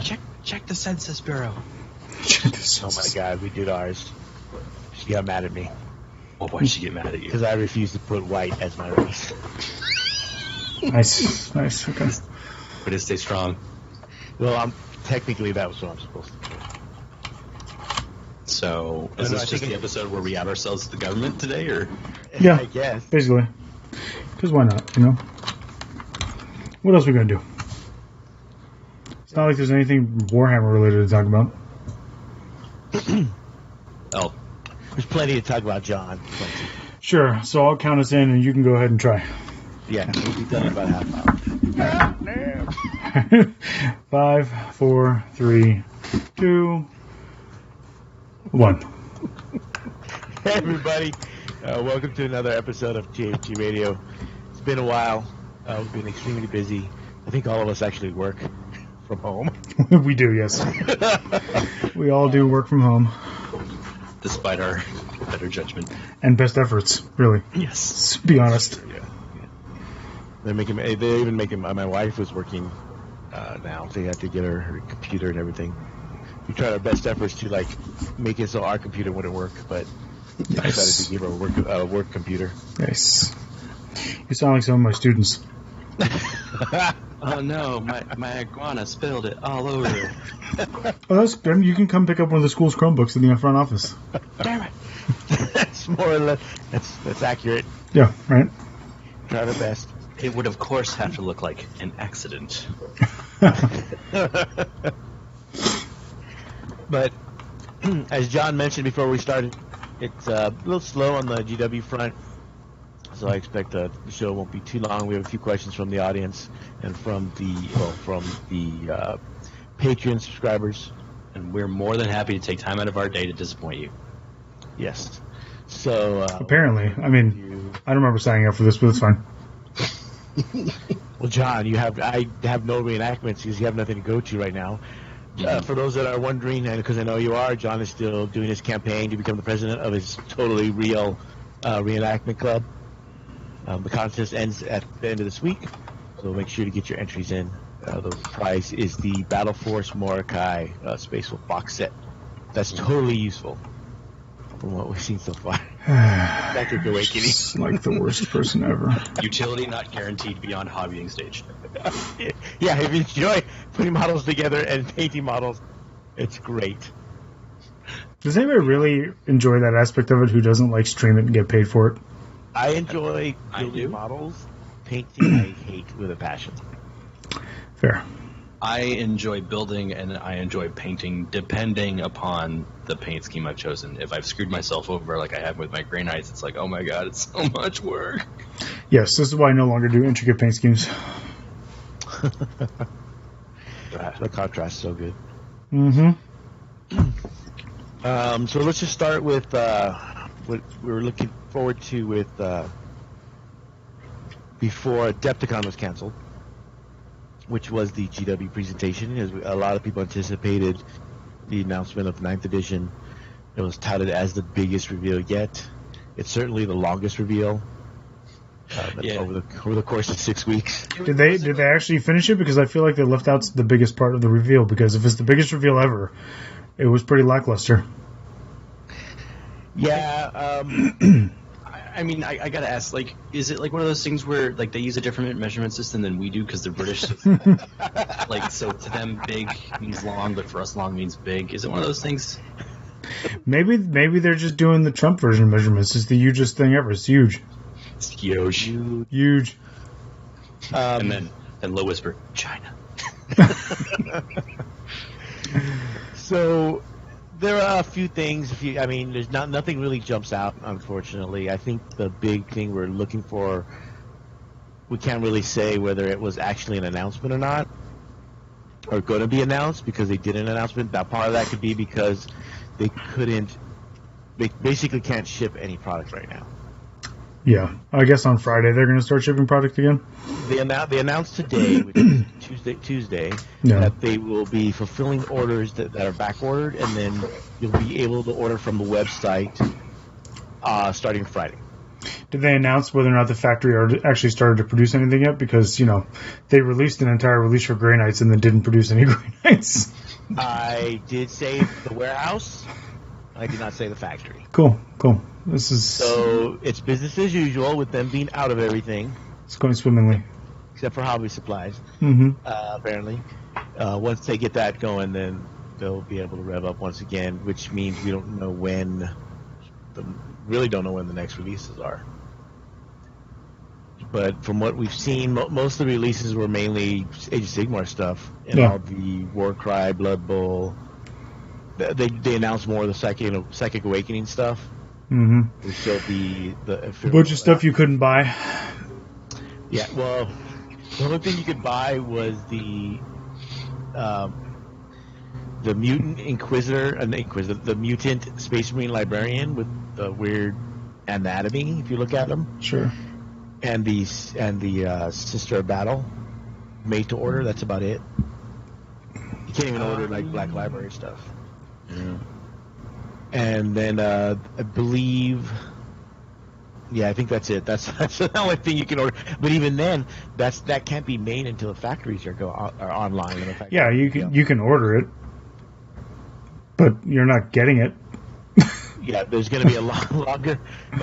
Check the Census Bureau. Oh my God, we did ours. She got mad at me. Oh, why'd she get mad at you? Because I refused to put white as my race. Nice. Okay. But to stay strong. Well, technically that was what I'm supposed to do. So, is this just the episode where we out ourselves to the government today, or? Yeah, I guess. basically. Because why not, What else are we going to do? It's not like there's anything Warhammer related to talk about. Oh. There's plenty to talk about, John. Plenty. Sure, so I'll count us in and you can go ahead and try. Yeah, we'll be done in about half an hour. 5, 4, 3, 2, 1. Hey, everybody. Welcome to another episode of TFG Radio. It's been a while. We've been extremely busy. I think all of us actually work from home. We do, yes. We all do work from home. Despite our better judgment. And best efforts, really. Yes. Let's be honest. Yeah. They're even making, my wife was working now. They had to get her computer and everything. We tried our best efforts to make it so our computer wouldn't work, but we decided to give her a work computer. Nice. You sound like some of my students. Oh no, my iguana spilled it all over. Oh, that's good. You can come pick up one of the school's Chromebooks in the front office. Damn it. That's more or less, that's accurate. Yeah, right? Try our best. It would, of course, have to look like an accident. But, as John mentioned before we started, it's a little slow on the GW front. So I expect the show won't be too long. We have a few questions from the audience and from the Patreon subscribers. And we're more than happy to take time out of our day to disappoint you. Yes. So apparently, I don't remember signing up for this, but it's fine. Well, John, I have no reenactments because you have nothing to go to right now. For those that are wondering, and because I know you are, John is still doing his campaign to become the president of his totally real reenactment club. The contest ends at the end of this week, so make sure to get your entries in. The prize is the Battle Force Mordecai Space Wolf box set. That's totally useful from what we've seen so far. Electric Awakening. Like the worst person ever. Utility not guaranteed beyond hobbying stage. Yeah, if you enjoy putting models together and painting models, it's great. Does anybody really enjoy that aspect of it who doesn't stream it and get paid for it? I enjoy building models. Painting, I hate with a passion. Fair. I enjoy building and I enjoy painting depending upon the paint scheme I've chosen. If I've screwed myself over like I have with my Grey Knights, it's like, oh my god, it's so much work. Yes, this is why I no longer do intricate paint schemes. The contrast is so good. Mm-hmm. So let's just start with what we were looking forward to with before Adepticon was canceled, which was the GW presentation. As a lot of people anticipated the announcement of the 9th edition. It was touted as the biggest reveal yet. It's certainly the longest reveal over the course of 6 weeks. Did they actually finish it? Because I feel like they left out the biggest part of the reveal. Because if it's the biggest reveal ever, it was pretty lackluster. Yeah. I gotta ask, is it one of those things where they use a different measurement system than we do because they're British? So to them, big means long, but for us, long means big. Is it one of those things? Maybe they're just doing the Trump version of measurements. It's the hugest thing ever. It's huge. It's huge. Huge. And then low whisper, China. So there are a few things. There's nothing really jumps out, unfortunately. I think the big thing we're looking for, we can't really say whether it was actually an announcement or not, or going to be announced because they did an announcement. Now, part of that could be because they basically can't ship any product right now. Yeah, I guess on Friday they're going to start shipping product again. They announced today, which is Tuesday, that they will be fulfilling orders that are back ordered, and then you'll be able to order from the website starting Friday. Did they announce whether or not the factory actually started to produce anything yet? Because, they released an entire release for Grey Knights and then didn't produce any Grey Knights. I did say the warehouse. I did not say the factory. Cool. So it's business as usual with them being out of everything. It's going swimmingly. Except for hobby supplies, apparently. Once they get that going, then they'll be able to rev up once again, which means we don't know when the next releases are. But from what we've seen, most of the releases were mainly Age of Sigmar stuff, and all the Warcry, Blood Bowl. They announced more of the Psychic Awakening stuff. Mm-hmm. There's still the a bunch of stuff you couldn't buy. Yeah, well, the only thing you could buy was the Mutant Inquisitor, the Mutant Space Marine Librarian with the weird anatomy. If you look at them, sure. And the Sister of Battle, made to order. That's about it. You can't even order like Black Library stuff. Yeah. And then I believe, I think that's it. That's the only thing you can order. But even then, that can't be made until the factories are online. Yeah, you can order it, but you're not getting it. Yeah, there's going to be a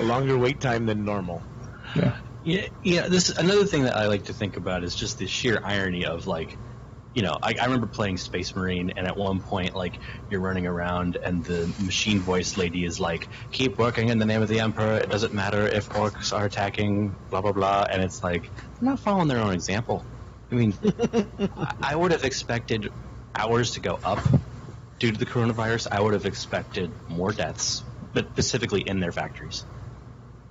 longer wait time than normal. Yeah. Yeah. This another thing that I like to think about is just the sheer irony of like, I remember playing Space Marine, and at one point, like, you're running around, and the machine voice lady is like, "Keep working in the name of the Emperor. It doesn't matter if orcs are attacking, blah blah blah." And it's like, they're not following their own example. I mean, I would have expected hours to go up due to the coronavirus. I would have expected more deaths, but specifically in their factories.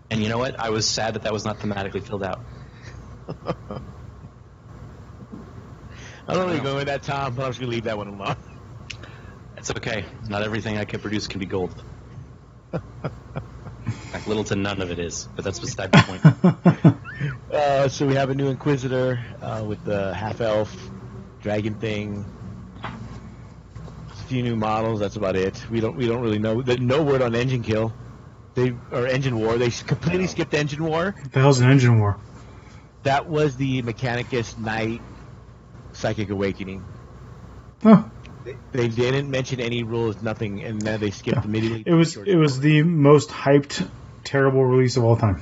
And you know what? I was sad that was not thematically filled out. I don't really go with that, Tom, but I'm just going to leave that one alone. It's okay. Not everything I can produce can be gold. Like, little to none of it is, but that's beside the point. So we have a new Inquisitor with the half-elf dragon thing. A few new models, that's about it. We don't really know. No word on engine kill. Engine war. They completely skipped engine war. What the hell's an engine war? That was the Mechanicus Knight Psychic Awakening. Huh. They didn't mention any rules, nothing, and then they skipped immediately. It was the most hyped, terrible release of all time.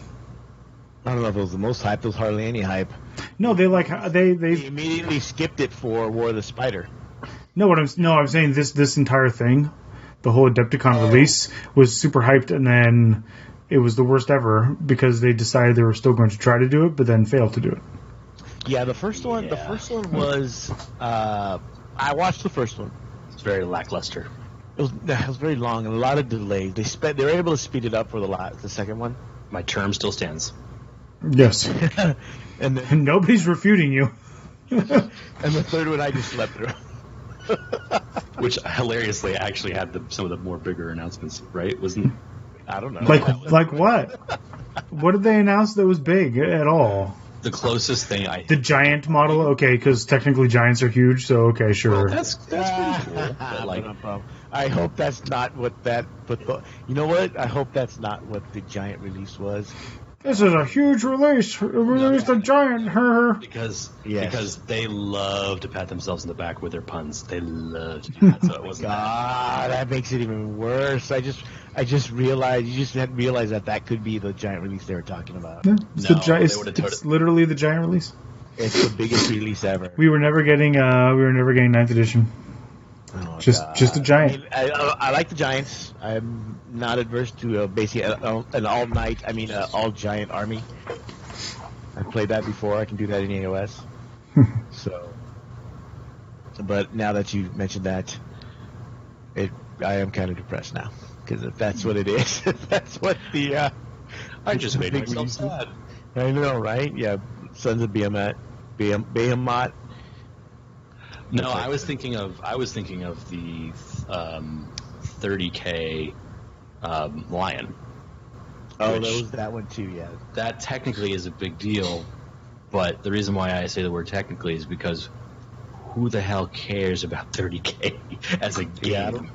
I don't know if it was the most hyped. There was hardly any hype. No, they immediately skipped it for War of the Spider. I'm saying this entire thing, the whole Adepticon release was super hyped, and then it was the worst ever because they decided they were still going to try to do it, but then failed to do it. Yeah, the first one was. I watched the first one. It's very lackluster. It was very long and a lot of delays. They were able to speed it up for the second one. My term still stands. Yes. And then, nobody's refuting you. And the third one I just slept through. Which hilariously actually had some of the more bigger announcements, right? I don't know. Like what? What did they announce that was big at all? The closest thing the giant model, okay, because technically giants are huge, so okay, sure. Well, that's pretty cool. But I hope that's not what that. You know what? I hope that's not what the giant release was. This is a huge release. Released a giant. Because they love to pat themselves in the back with their puns. They love to do that. So it wasn't. That makes it even worse. I just realized. You just didn't realize that could be the giant release they were talking about. Yeah, it's literally the giant release. It's the biggest release ever. We were never getting 9th edition. Oh, just a giant. I like the giants. I'm not adverse to basically an all giant army. I've played that before. I can do that in AOS. But now that you mentioned that, I am kind of depressed now because if that's what it is, if that's what the I just made myself sad. I know, right? Yeah, Sons of Behemoth. No, I was thinking of the 30K Lion. Oh, that one too, yeah. That technically is a big deal, but the reason why I say the word technically is because who the hell cares about 30K as a game?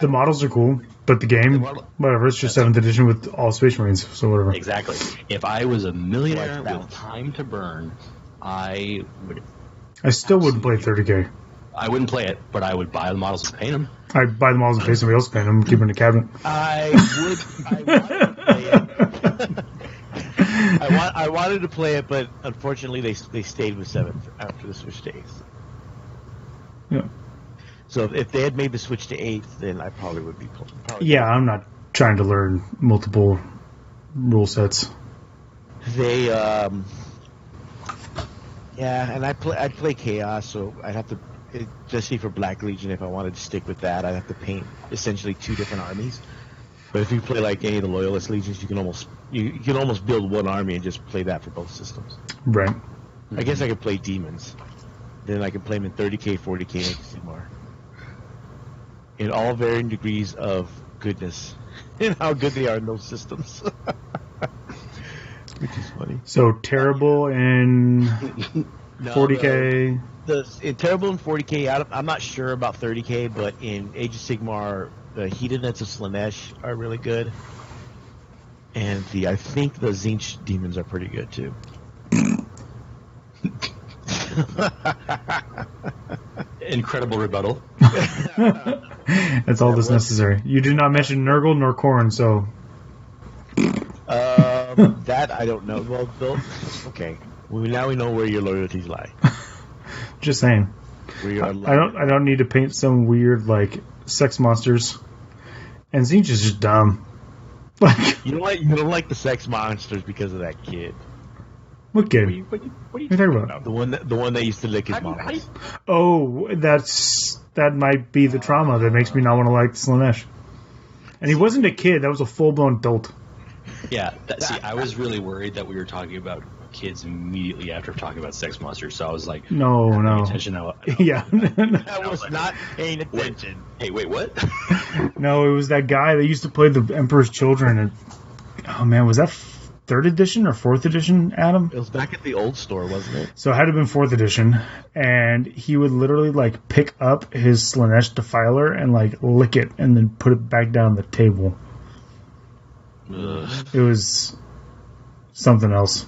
The models are cool, but the game, whatever. It's just 7th edition with all Space Marines, so whatever. Exactly. If I was a millionaire with time to burn, I would. I still wouldn't play 30K. I wouldn't play it, but I would buy the models and paint them. I'd buy the models and pay somebody else to paint them and keep them in the cabinet. I wanted to play it. I wanted to play it, but unfortunately they stayed with 7th after the switch to 8th. Yeah. So if they had made the switch to 8th, then I probably would be playing. Yeah, I'm not trying to learn multiple rule sets. They, yeah, and I'd play Chaos, so I'd have to, especially for Black Legion, if I wanted to stick with that, I'd have to paint essentially 2 different armies. But if you play like any of the Loyalist Legions, you can almost build one army and just play that for both systems. Right. I guess I could play Demons. Then I can play them in 30K, 40K, and Sigmar. In all varying degrees of goodness. And how good they are in those systems. Which is funny. So terrible in 40K. In terrible in 40K, I'm not sure about 30K, but in Age of Sigmar, the Hedonists of Slaanesh are really good. And I think the Tzeentch demons are pretty good too. Incredible rebuttal. That's all that's necessary. You did not mention Nurgle nor Khorne, so... that I don't know. Well, okay. Well, now we know where your loyalties lie. Just saying. I don't need to paint some weird, like, sex monsters. And Tzeentch is just dumb. Like, you don't like the sex monsters because of that kid. What kid? What are you talking about? The one that used to lick his mom. Oh, that might be the trauma that makes me not want to like Slaanesh. And he wasn't a kid; that was a full-blown adult. Yeah. See, I was really worried that we were talking about kids immediately after talking about sex monsters, so I was like, no. Attention. Yeah. I was not paying attention. Wait, what? No, it was that guy that used to play the Emperor's Children. And, oh man, was that 3rd edition or 4th edition, Adam? It was back at the old store, wasn't it? So it had to have been 4th edition, and he would literally like pick up his Slaanesh Defiler and like lick it and then put it back down the table. Ugh. It was something else.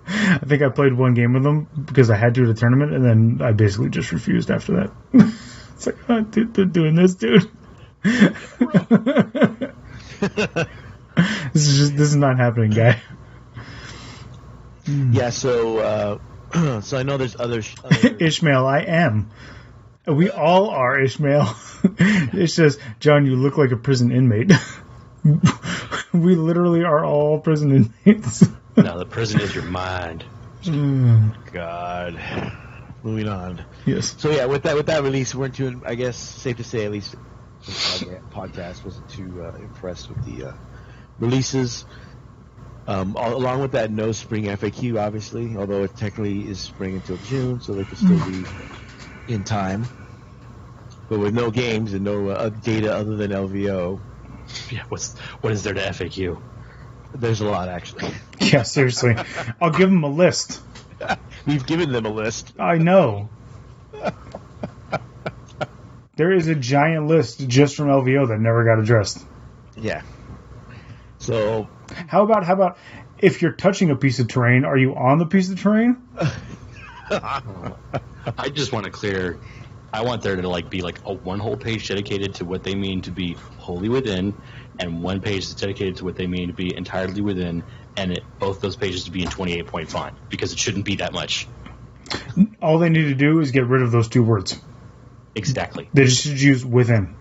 I think I played one game with him because I had to at a tournament, and then I basically just refused after that. It's like, oh, dude, they're doing this, dude. This is not happening, guy. Yeah, so I know there's other Ishmael, I am. We all are Ishmael. It's just, John, you look like a prison inmate. We literally are all prison inmates. No, the prison is your mind. God. Moving on. Yes. So yeah, with that release, we weren't too, I guess, safe to say, at least this podcast wasn't too impressed with the releases. Along with that, no spring FAQ, obviously, although it technically is spring until June, so they could still be in time. But with no games and no data other than LVO. Yeah, what is there to FAQ? There's a lot, actually. Yeah, seriously. I'll give them a list. We've given them a list. I know. There is a giant list just from LVO that never got addressed. Yeah. So... How about if you're touching a piece of terrain, are you on the piece of terrain? I just want to clear... I want there to be a one whole page dedicated to what they mean to be wholly within, and one page that's dedicated to what they mean to be entirely within, and both those pages to be in 28-point font, because it shouldn't be that much. All they need to do is get rid of those 2 words. Exactly. They just should use within.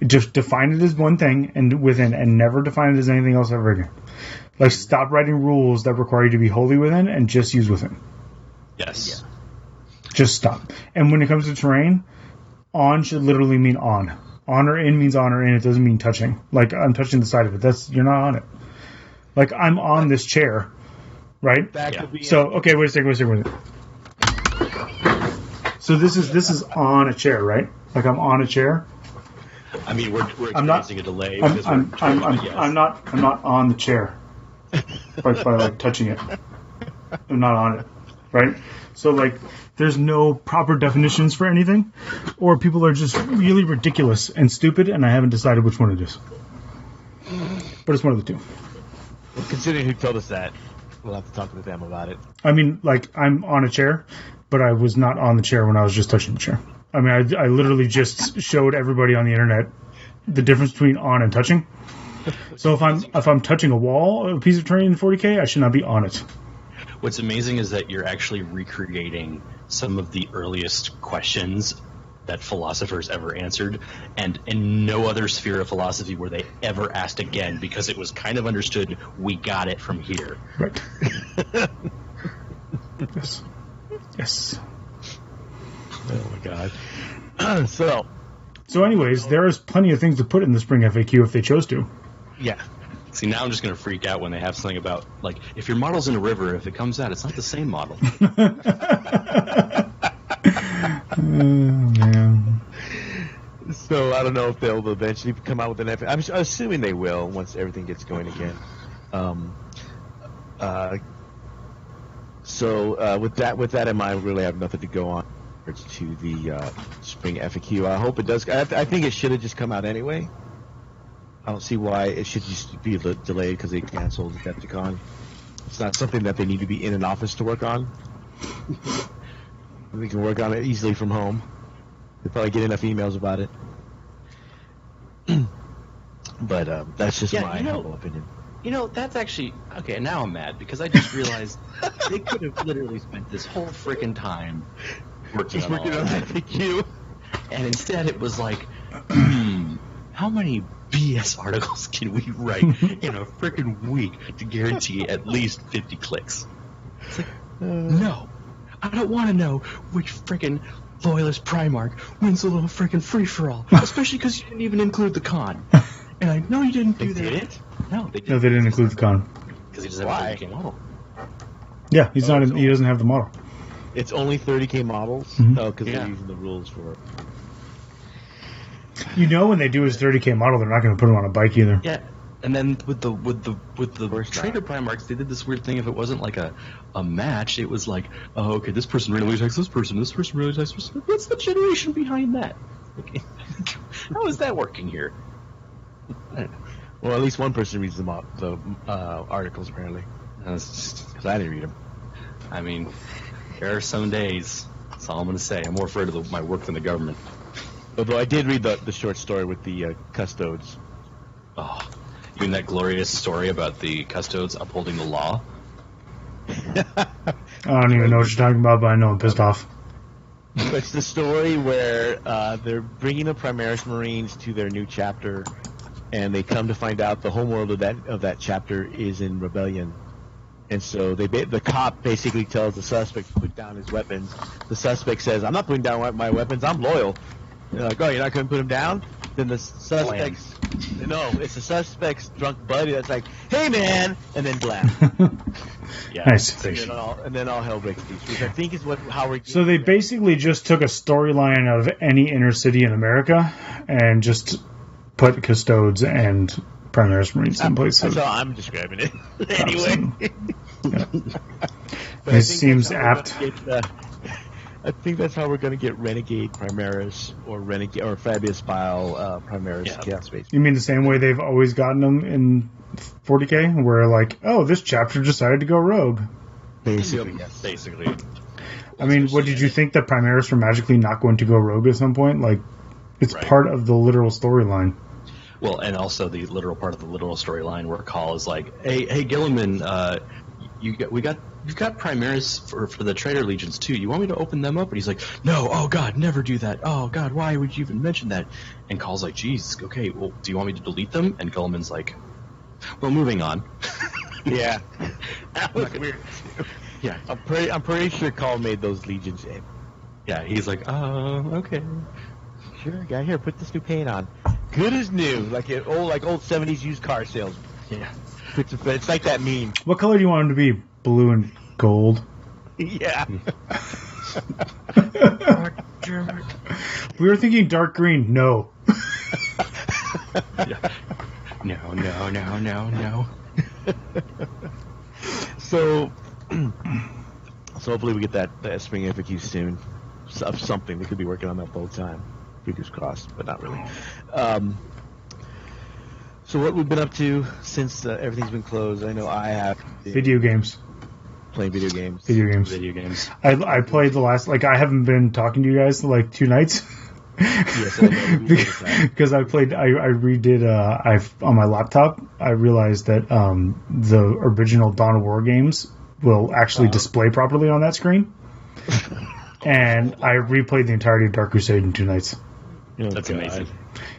Just define it as one thing and within, and never define it as anything else ever again. Like, stop writing rules that require you to be wholly within and just use within. Yes. Yeah. Just stop. And when it comes to terrain, on should literally mean on. On or in means on or in. It doesn't mean touching. Like, I'm touching the side of it. You're not on it. Like, I'm on this chair, right? Yeah. So, okay, wait a second. So this is on a chair, right? Like, I'm on a chair. I mean, we're experiencing a delay. I'm not on the chair by like touching it. I'm not on it. right? So, like, there's no proper definitions for anything, or people are just really ridiculous and stupid, and I haven't decided which one it is. But it's one of the two. Well, considering who told us that, we'll have to talk to them about it. I mean, like, I'm on a chair, but I was not on the chair when I was just touching the chair. I mean, I literally just showed everybody on the internet the difference between on and touching. So if I'm touching a wall, a piece of terrain in 40K, I should not be on it. What's amazing is that you're actually recreating some of the earliest questions that philosophers ever answered, and in no other sphere of philosophy were they ever asked again, because it was kind of understood, we got it from here. Right. Yes. Yes. Oh my God. So anyways, there is plenty of things to put in the spring FAQ if they chose to. Yeah. See, now I'm just going to freak out when they have something about, like, if your model's in a river, if it comes out, it's not the same model. Oh, man. So I don't know if they'll eventually come out with an FAQ. I'm assuming they will once everything gets going again. So with that in mind, we really have nothing to go on to the spring FAQ. I hope it does. I think it should have just come out anyway. I don't see why it should just be delayed because they canceled Decepticon. It's not something that they need to be in an office to work on. We can work on it easily from home. They probably get enough emails about it. But that's just my humble opinion. You know, that's actually... Okay, now I'm mad, because I just realized they could have literally spent this whole freaking time working on FAQ. And instead it was like, how many BS articles can we write in a freaking week to guarantee at least 50 clicks? It's like, no. I don't want to know which freaking loyalist Primarch wins a little freaking free-for-all, especially because you didn't even include the con. And I know you didn't do that. Didn't? No, they didn't. No, they didn't include the con. Because he doesn't have a 30K model. Yeah, he doesn't have the model. It's only 30K models? Mm-hmm. Oh, because they're using the rules for it. You know, when they do his 30K model, they're not going to put him on a bike either. Yeah, and then with the trader Primarchs, they did this weird thing. If it wasn't like a match, it was like, oh, okay, this person really attacks this person really attacks this person. What's the generation behind that? Okay. How is that working here? Well, at least one person reads the articles, apparently. Because I didn't read them. I mean, there are some days. That's all I'm going to say. I'm more afraid of my work than the government. Although I did read the short story with the custodes. Oh, you mean that glorious story about the custodes upholding the law? I don't even know what you're talking about, but I know I'm pissed off. It's the story where they're bringing the Primaris Marines to their new chapter, and they come to find out the homeworld of that chapter is in rebellion. And so the cop basically tells the suspect to put down his weapons. The suspect says, "I'm not putting down my weapons. I'm loyal." They're like, "Oh, you're not going to put them down?" Then the suspect's... No, it's the suspect's drunk buddy that's like, "Hey, man!" And then blam. Yeah. Nice. And then all hell breaks loose, which I think is how we're... So they basically just took a storyline of any inner city in America and just put custodes and Primaris Marines in place. That's how I'm describing it. Anyway. It seems apt. I think that's how we're going to get Renegade Primaris or Fabius Bile Primaris Chaos Space. You mean the same way they've always gotten them in 40K, where like, oh, this chapter decided to go rogue. Basically, yes. Basically. I mean, what did you think that Primaris were magically not going to go rogue at some point? Like, it's part of the literal storyline. Well, and also the literal part of the literal storyline where Call is like, "Hey, Gilliman, you've got Primaris for the Traitor Legions too. You want me to open them up?" And he's like, "No, oh God, never do that. Oh God, why would you even mention that?" And Call's like, "Geez, okay, well, do you want me to delete them?" And Gilliman's like, "Well, moving on." Yeah, that was weird. Yeah, I'm pretty sure Call made those legions in. Yeah, he's like, "Oh, okay, sure, guy, here, put this new paint on, good as new, like old 70s used car salesman." Yeah, it's like that meme. What color do you want them to be? Blue and gold. Yeah. We were thinking dark green. No. Yeah. No. So, So hopefully we get that spring FAQ soon. Of something. They could be working on that the whole time. Fingers crossed, but not really. So what we've been up to since everything's been closed, I know I have been Video games. playing video games. Video games. I played the last, like, I haven't been talking to you guys like 2 nights. Yes, I know. Because I redid, on my laptop, I realized that the original Dawn of War games will actually display properly on that screen. And I replayed the entirety of Dark Crusade in 2 nights. Oh, That's God. amazing.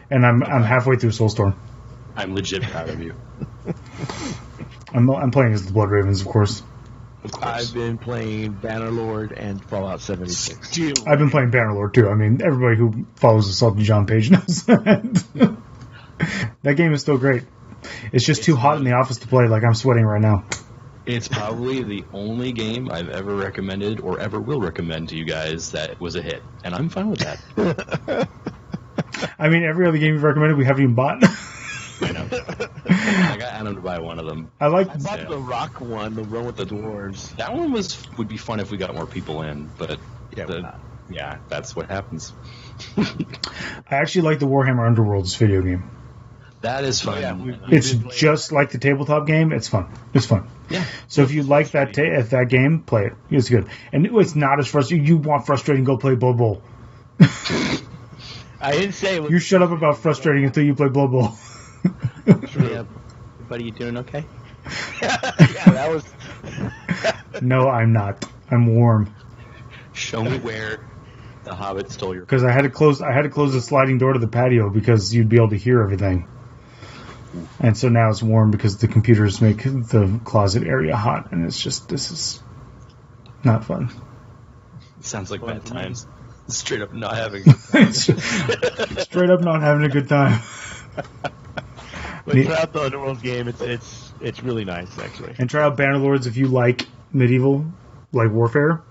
And I'm halfway through Soulstorm. I'm legit proud of you. I'm playing as the Blood Ravens, of course. Of course. I've been playing Bannerlord and Fallout 76. I've been playing Bannerlord too. I mean, everybody who follows the Salty John page knows that. That game is still great. It's just too hot in the office to play. Like, I'm sweating right now. It's probably the only game I've ever recommended or ever will recommend to you guys that was a hit, and I'm fine with that. I mean, every other game you've recommended, we haven't even bought. I know. I got Adam to buy one of them. I I bought the rock one, the one with the dwarves. That one would be fun if we got more people in, but Yeah, that's what happens. I actually like the Warhammer Underworlds video game. That is fun. It's just like the tabletop game. It's fun. It's fun. Yeah. So if you like that that game, play it. It's good. And it's not as frustrating. You want frustrating, go play Blood Bowl. I didn't say it was You shut up about frustrating until you play Blood Bowl. true. Yeah. Buddy, you doing okay? yeah, that was No, I'm not. I'm warm. Show me where the Hobbit stole your... Because I had to close the sliding door to the patio because you'd be able to hear everything. And so now it's warm because the computers make the closet area hot, and it's just, this is not fun. Sounds like bad times. Straight up not having... Straight up not having a good time. But try out the Underworld game. It's really nice, actually. And try out Bannerlords if you like medieval, like warfare.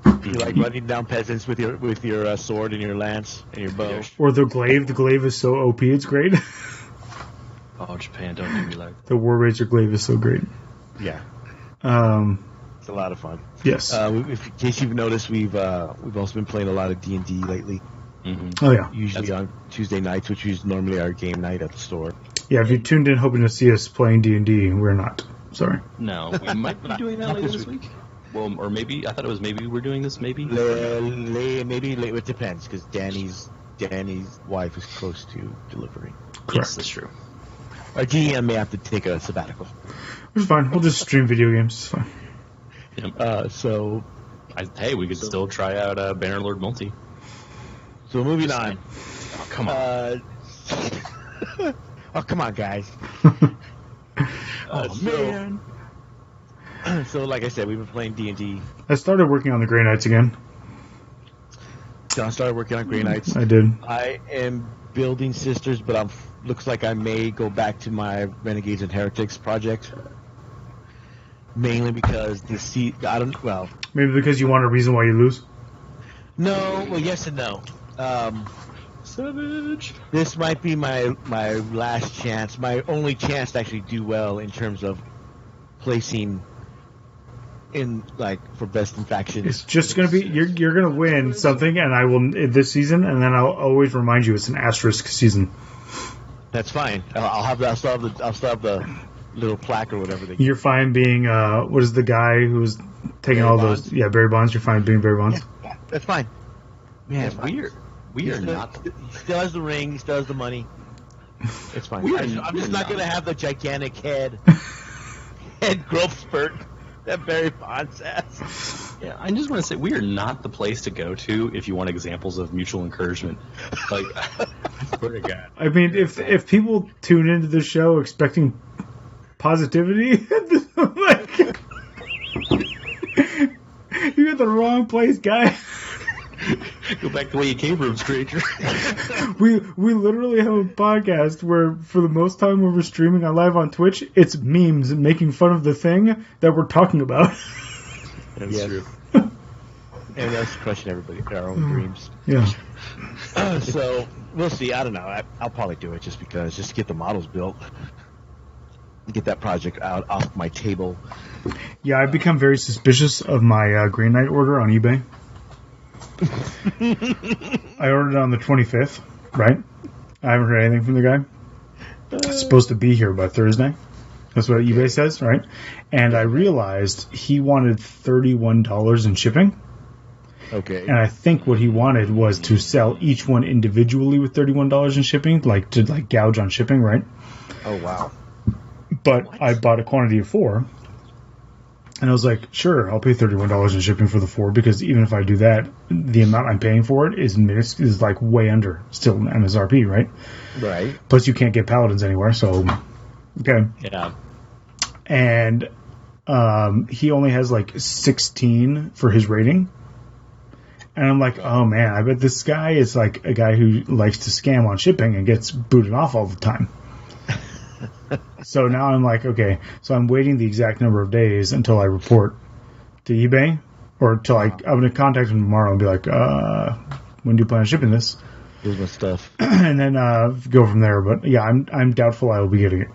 You like running down peasants with your sword and your lance and your bow. Or the glaive. The glaive is so OP, it's great. Oh, Japan, don't do me like that. The War Ranger glaive is so great. Yeah, it's a lot of fun. Yes. In case you've noticed, we've also been playing a lot of D&D lately. Mm-hmm. Oh, yeah. Usually on Tuesday nights, which is normally our game night at the store. Yeah, if you tuned in hoping to see us playing D&D, we're not. Sorry. No, we might be doing that later this week. Well, or maybe, I thought it was maybe we're doing this, maybe? Maybe it depends, because Danny's wife is close to delivery. Correct. Yes, that's true. Our GM may have to take a sabbatical. Which is fine. We'll just stream video games. It's fine. Yep. Hey, we could still try out Bannerlord Multi. So moving on. Oh, come on. Oh, come on, guys. Man. So, like I said, we've been playing D&D. I started working on the Grey Knights again. John started working on Grey Knights. I did. I am building Sisters, but looks like I may go back to my Renegades and Heretics project. Mainly because Maybe because you want a reason why you lose? No, well, yes and no. Savage. This might be my last chance, my only chance to actually do well in terms of placing in, like, for best in factions. It's just going to be, you're going to win something, and I will, this season, and then I'll always remind you it's an asterisk season. That's fine. I'll still have the little plaque or whatever. You're fine being, what is the guy who's taking Barry all Bonds? those, Barry Bonds, you're fine being Barry Bonds? Yeah, that's fine. Man, we are not... He still has the ring, he still has the money. It's fine. I'm just not going to have the gigantic head growth spurt that Barry Bonds has. Yeah, I just want to say, we are not the place to go to if you want examples of mutual encouragement. Like, I swear to God. I mean, if people tune into the show expecting positivity, like, you're at the wrong place, guy. Go back the way you came from, stranger. We literally have a podcast where, for the most time when we're streaming on live on Twitch, it's memes making fun of the thing that we're talking about. That's true. And that's crushing our own dreams. Yeah. So we'll see. I don't know. I'll probably do it just to get the models built, get that project out off my table. Yeah, I've become very suspicious of my Green Knight order on eBay. I ordered it on the 25th, right? I haven't heard anything from the guy. It's supposed to be here by Thursday. That's what eBay says, right? And I realized he wanted $31 in shipping. Okay. And I think what he wanted was to sell each one individually with $31 in shipping, like to gouge on shipping, right? Oh, wow. But I bought a quantity of 4. And I was like, sure, I'll pay $31 in shipping for the 4, because even if I do that, the amount I'm paying for it is like way under still MSRP, right? Right. Plus, you can't get paladins anywhere, so okay. Yeah. And he only has like 16 for his rating. And I'm like, oh man, I bet this guy is like a guy who likes to scam on shipping and gets booted off all the time. So now I'm like, okay, so I'm waiting the exact number of days until I report to eBay, or till I'm going to contact him tomorrow and be like, when do you plan on shipping this? Here's my stuff. And then go from there. But yeah, I'm doubtful I will be getting it.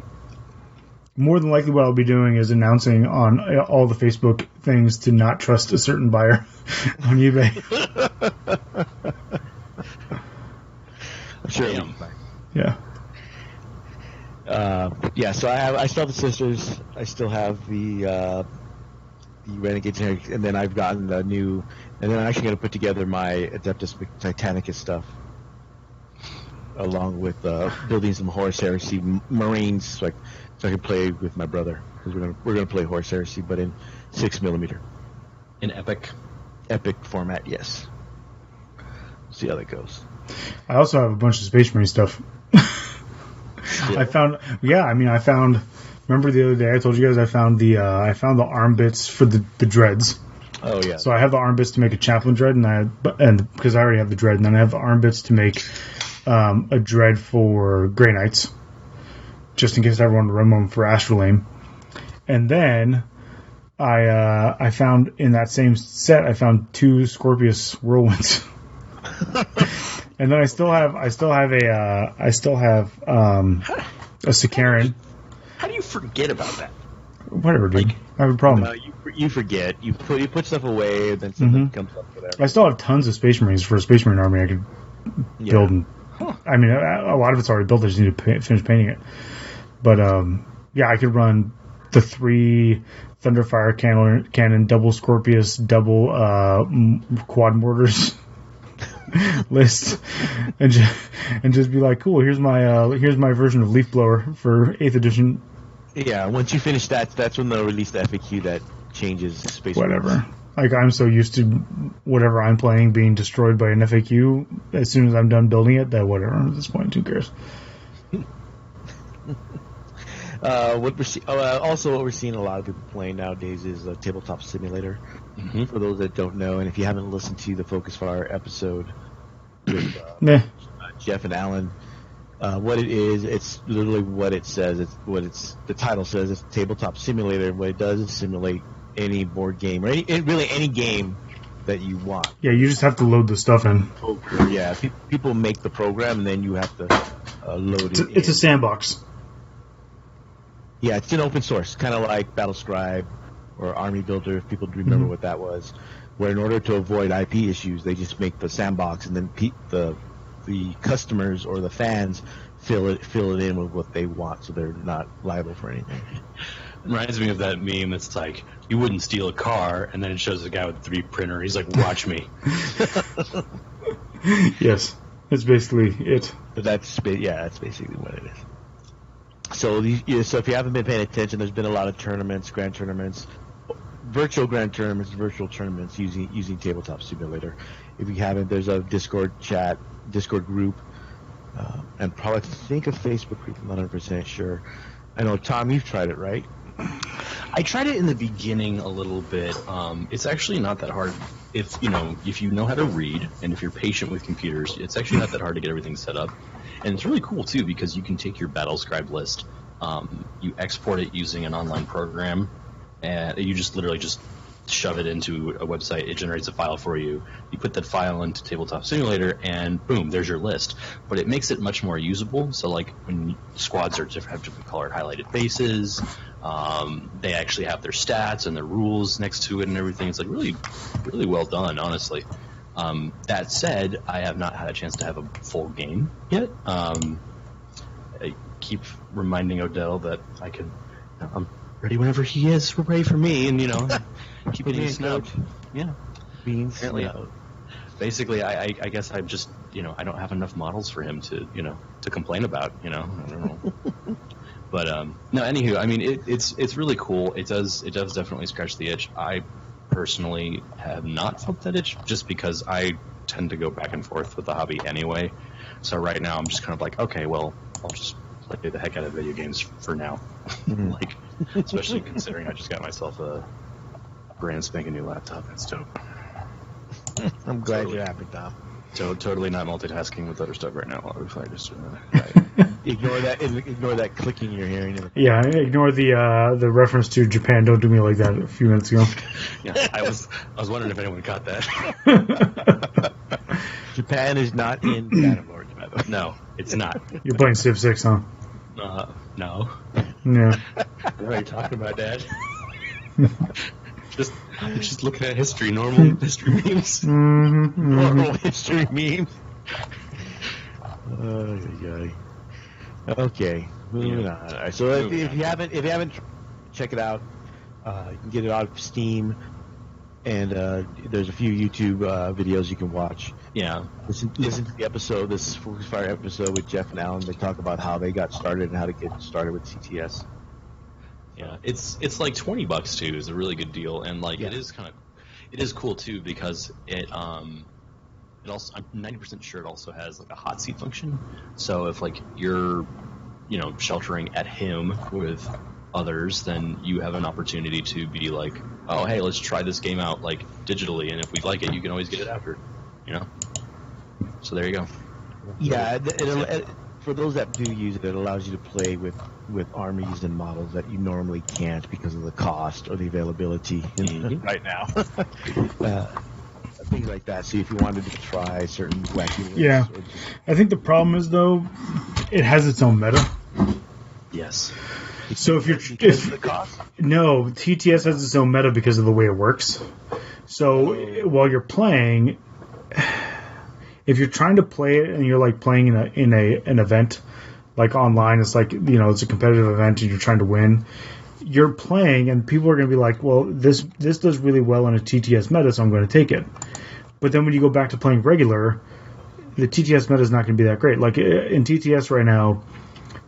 More than likely what I'll be doing is announcing on all the Facebook things to not trust a certain buyer on eBay. Sure. Yeah. Yeah, so I still have the Sisters. I still have the Renegades, and then I've gotten the new, and then I'm actually going to put together my Adeptus Titanicus stuff, along with building some Horus Heresy Marines, so I can play with my brother, because we're gonna play Horus Heresy, but in 6mm. In epic format, yes. See how that goes. I also have a bunch of Space Marine stuff. I found. Remember the other day I told you guys I found the arm bits for the dreads. Oh yeah. So I have the arm bits to make a chaplain dread, and because I already have the dread, and then I have the arm bits to make a dread for Grey Knights, just in case I want to run one for Astrolabe. And then I found in that same set 2 Scorpius Whirlwinds. And then I still have a Sicaran. How do you forget about that? Whatever, dude. I have a problem. You forget. You put stuff away, and then something comes up. Whatever. I still have tons of Space Marines for a Space Marine army I could build. And, I mean, a lot of it's already built. I just need to finish painting it. But yeah, I could run the 3 Thunderfire cannon, double Scorpius, double quad mortars list, and just be like, cool. Here's my version of Leaf Blower for 8th edition. Yeah, once you finish that's when they'll release the FAQ that changes Space. Whatever. Marines. Like, I'm so used to whatever I'm playing being destroyed by an FAQ as soon as I'm done building it that whatever at this point, who cares? What we're seeing a lot of people playing nowadays is a tabletop simulator. Mm-hmm. For those that don't know, and if you haven't listened to the Focus Fire episode with Jeff and Alan, what it is, it's literally what it says. The title says. It's a tabletop simulator. And what it does is simulate any board game or any game that you want. Yeah, you just have to load the stuff in. Yeah, people make the program, and then you have to load it. It's a sandbox. Yeah, it's an open source, kind of like Battlescribe or Army Builder, if people remember what that was, where in order to avoid IP issues, they just make the sandbox, and then the customers or the fans fill it in with what they want, so they're not liable for anything. It reminds me of that meme that's like, you wouldn't steal a car, and then it shows a guy with a 3D printer. He's like, watch me. Yes, that's basically it. But that's basically what it is. So, so if you haven't been paying attention, there's been a lot of tournaments, grand tournaments, virtual grand tournaments, virtual tournaments using Tabletop Simulator. If you haven't, there's a Discord group, and probably think a Facebook group. I'm not 100% sure. I know, Tom, you've tried it, right? I tried it in the beginning a little bit. It's actually not that hard. If you know how to read, and if you're patient with computers, it's actually not that hard to get everything set up. And it's really cool, too, because you can take your Battlescribe list, you export it using an online program, and you just literally just shove it into a website, it generates a file for you. You put that file into Tabletop Simulator, and boom, there's your list. But it makes it much more usable. So, like, when squads have different colored highlighted faces, they actually have their stats and their rules next to it and everything. It's like really, really well done, honestly. That said, I have not had a chance to have a full game yet. I keep reminding Odell that I'm ready whenever he is. We're ready for me, and keep getting snubbed. Yeah, Beans. Apparently, basically, I guess I'm just I don't have enough models for him to to complain about. I don't know. But no. Anywho, I mean, it's really cool. It does definitely scratch the itch. I personally have not felt that itch just because I tend to go back and forth with the hobby anyway. So right now I'm just kind of like, okay, well, I'll just play the heck out of video games for now. Like, especially considering I just got myself a brand spanking new laptop. That's dope. I'm glad you're happy, Tom. Totally not multitasking with other stuff right now. If I just ignore that clicking you're hearing. Yeah, ignore the reference to Japan. Don't do me like that a few minutes ago. Yeah, I was wondering if anyone caught that. Japan is not in Phantom Lords, by the way. No, it's not. You're playing Civ 6, huh? No. Yeah. What are you talking about, Dad? Just looking at history, normal history memes. Normal history memes. Okay, moving on. All right, so if you haven't, check it out. You can get it out of Steam, and there's a few YouTube videos you can watch. Yeah. Listen to the episode, this Focus Fire episode with Jeff and Alan. They talk about how they got started and how to get started with TTS. Yeah, it's like $20 too. Is a really good deal, and like it is cool too because it also, I'm 90% sure it also has like a hot seat function. So if like you're sheltering at him with others, then you have an opportunity to be like, oh hey, let's try this game out like digitally, and if we like it, you can always get it after. So there you go. Yeah, for those that do use it, it allows you to play with armies and models that you normally can't because of the cost or the availability right now. Things like that. See if you wanted to try certain wacky lists. Yeah. I think the problem is, though, it has its own meta. Yes. So of the cost? No, TTS has its own meta because of the way it works. So while you're playing, if you're trying to play it and you're like playing in an event, like online, it's like it's a competitive event and you're trying to win. You're playing and people are going to be like, well, this does really well in a TTS meta, so I'm going to take it. But then when you go back to playing regular, the TTS meta is not going to be that great. Like in TTS right now,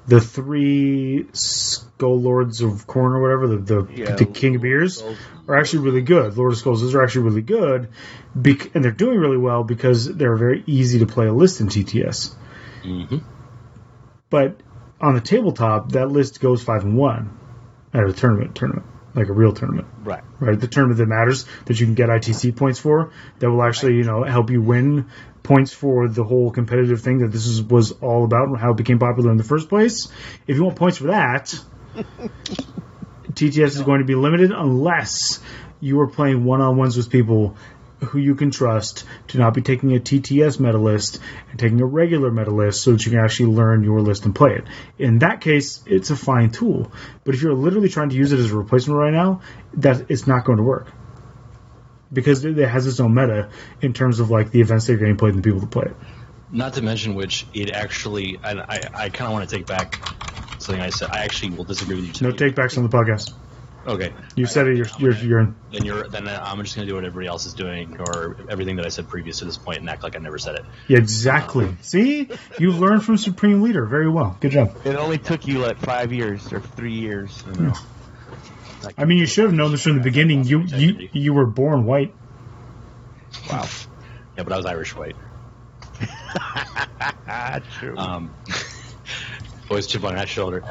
the 3 Skull Lords of Khorne or whatever, the King of Beers, are actually really good. Lord of Skulls, those are actually really good, and they're doing really well because they're very easy to play a list in TTS. Mm-hmm. But on the tabletop, that list goes 5-1 at a tournament, like a real tournament. Right. The tournament that matters, that you can get ITC points for, that will actually help you win points for the whole competitive thing that this was all about and how it became popular in the first place. If you want points for that, TTS is going to be limited unless you are playing one-on-ones with people who you can trust to not be taking a TTS meta list and taking a regular meta list so that you can actually learn your list and play it. In that case, it's a fine tool. But if you're literally trying to use it as a replacement right now, that it's not going to work. Because it has its own meta in terms of like the events that are getting played and the people that play it. Not to mention which it actually, and I kind of want to take back something I said. I actually will disagree with you today. No take-backs on the podcast. Okay. You said it. You're in. Then I'm just going to do what everybody else is doing, or everything that I said previous to this point, and act like I never said it. Yeah, exactly. See, you've learned from Supreme Leader very well. Good job. It only took you like 5 years or 3 years. I mean, you should have known this from the beginning. You were born white. Wow. Yeah, but I was Irish white. True. Always chip on that shoulder.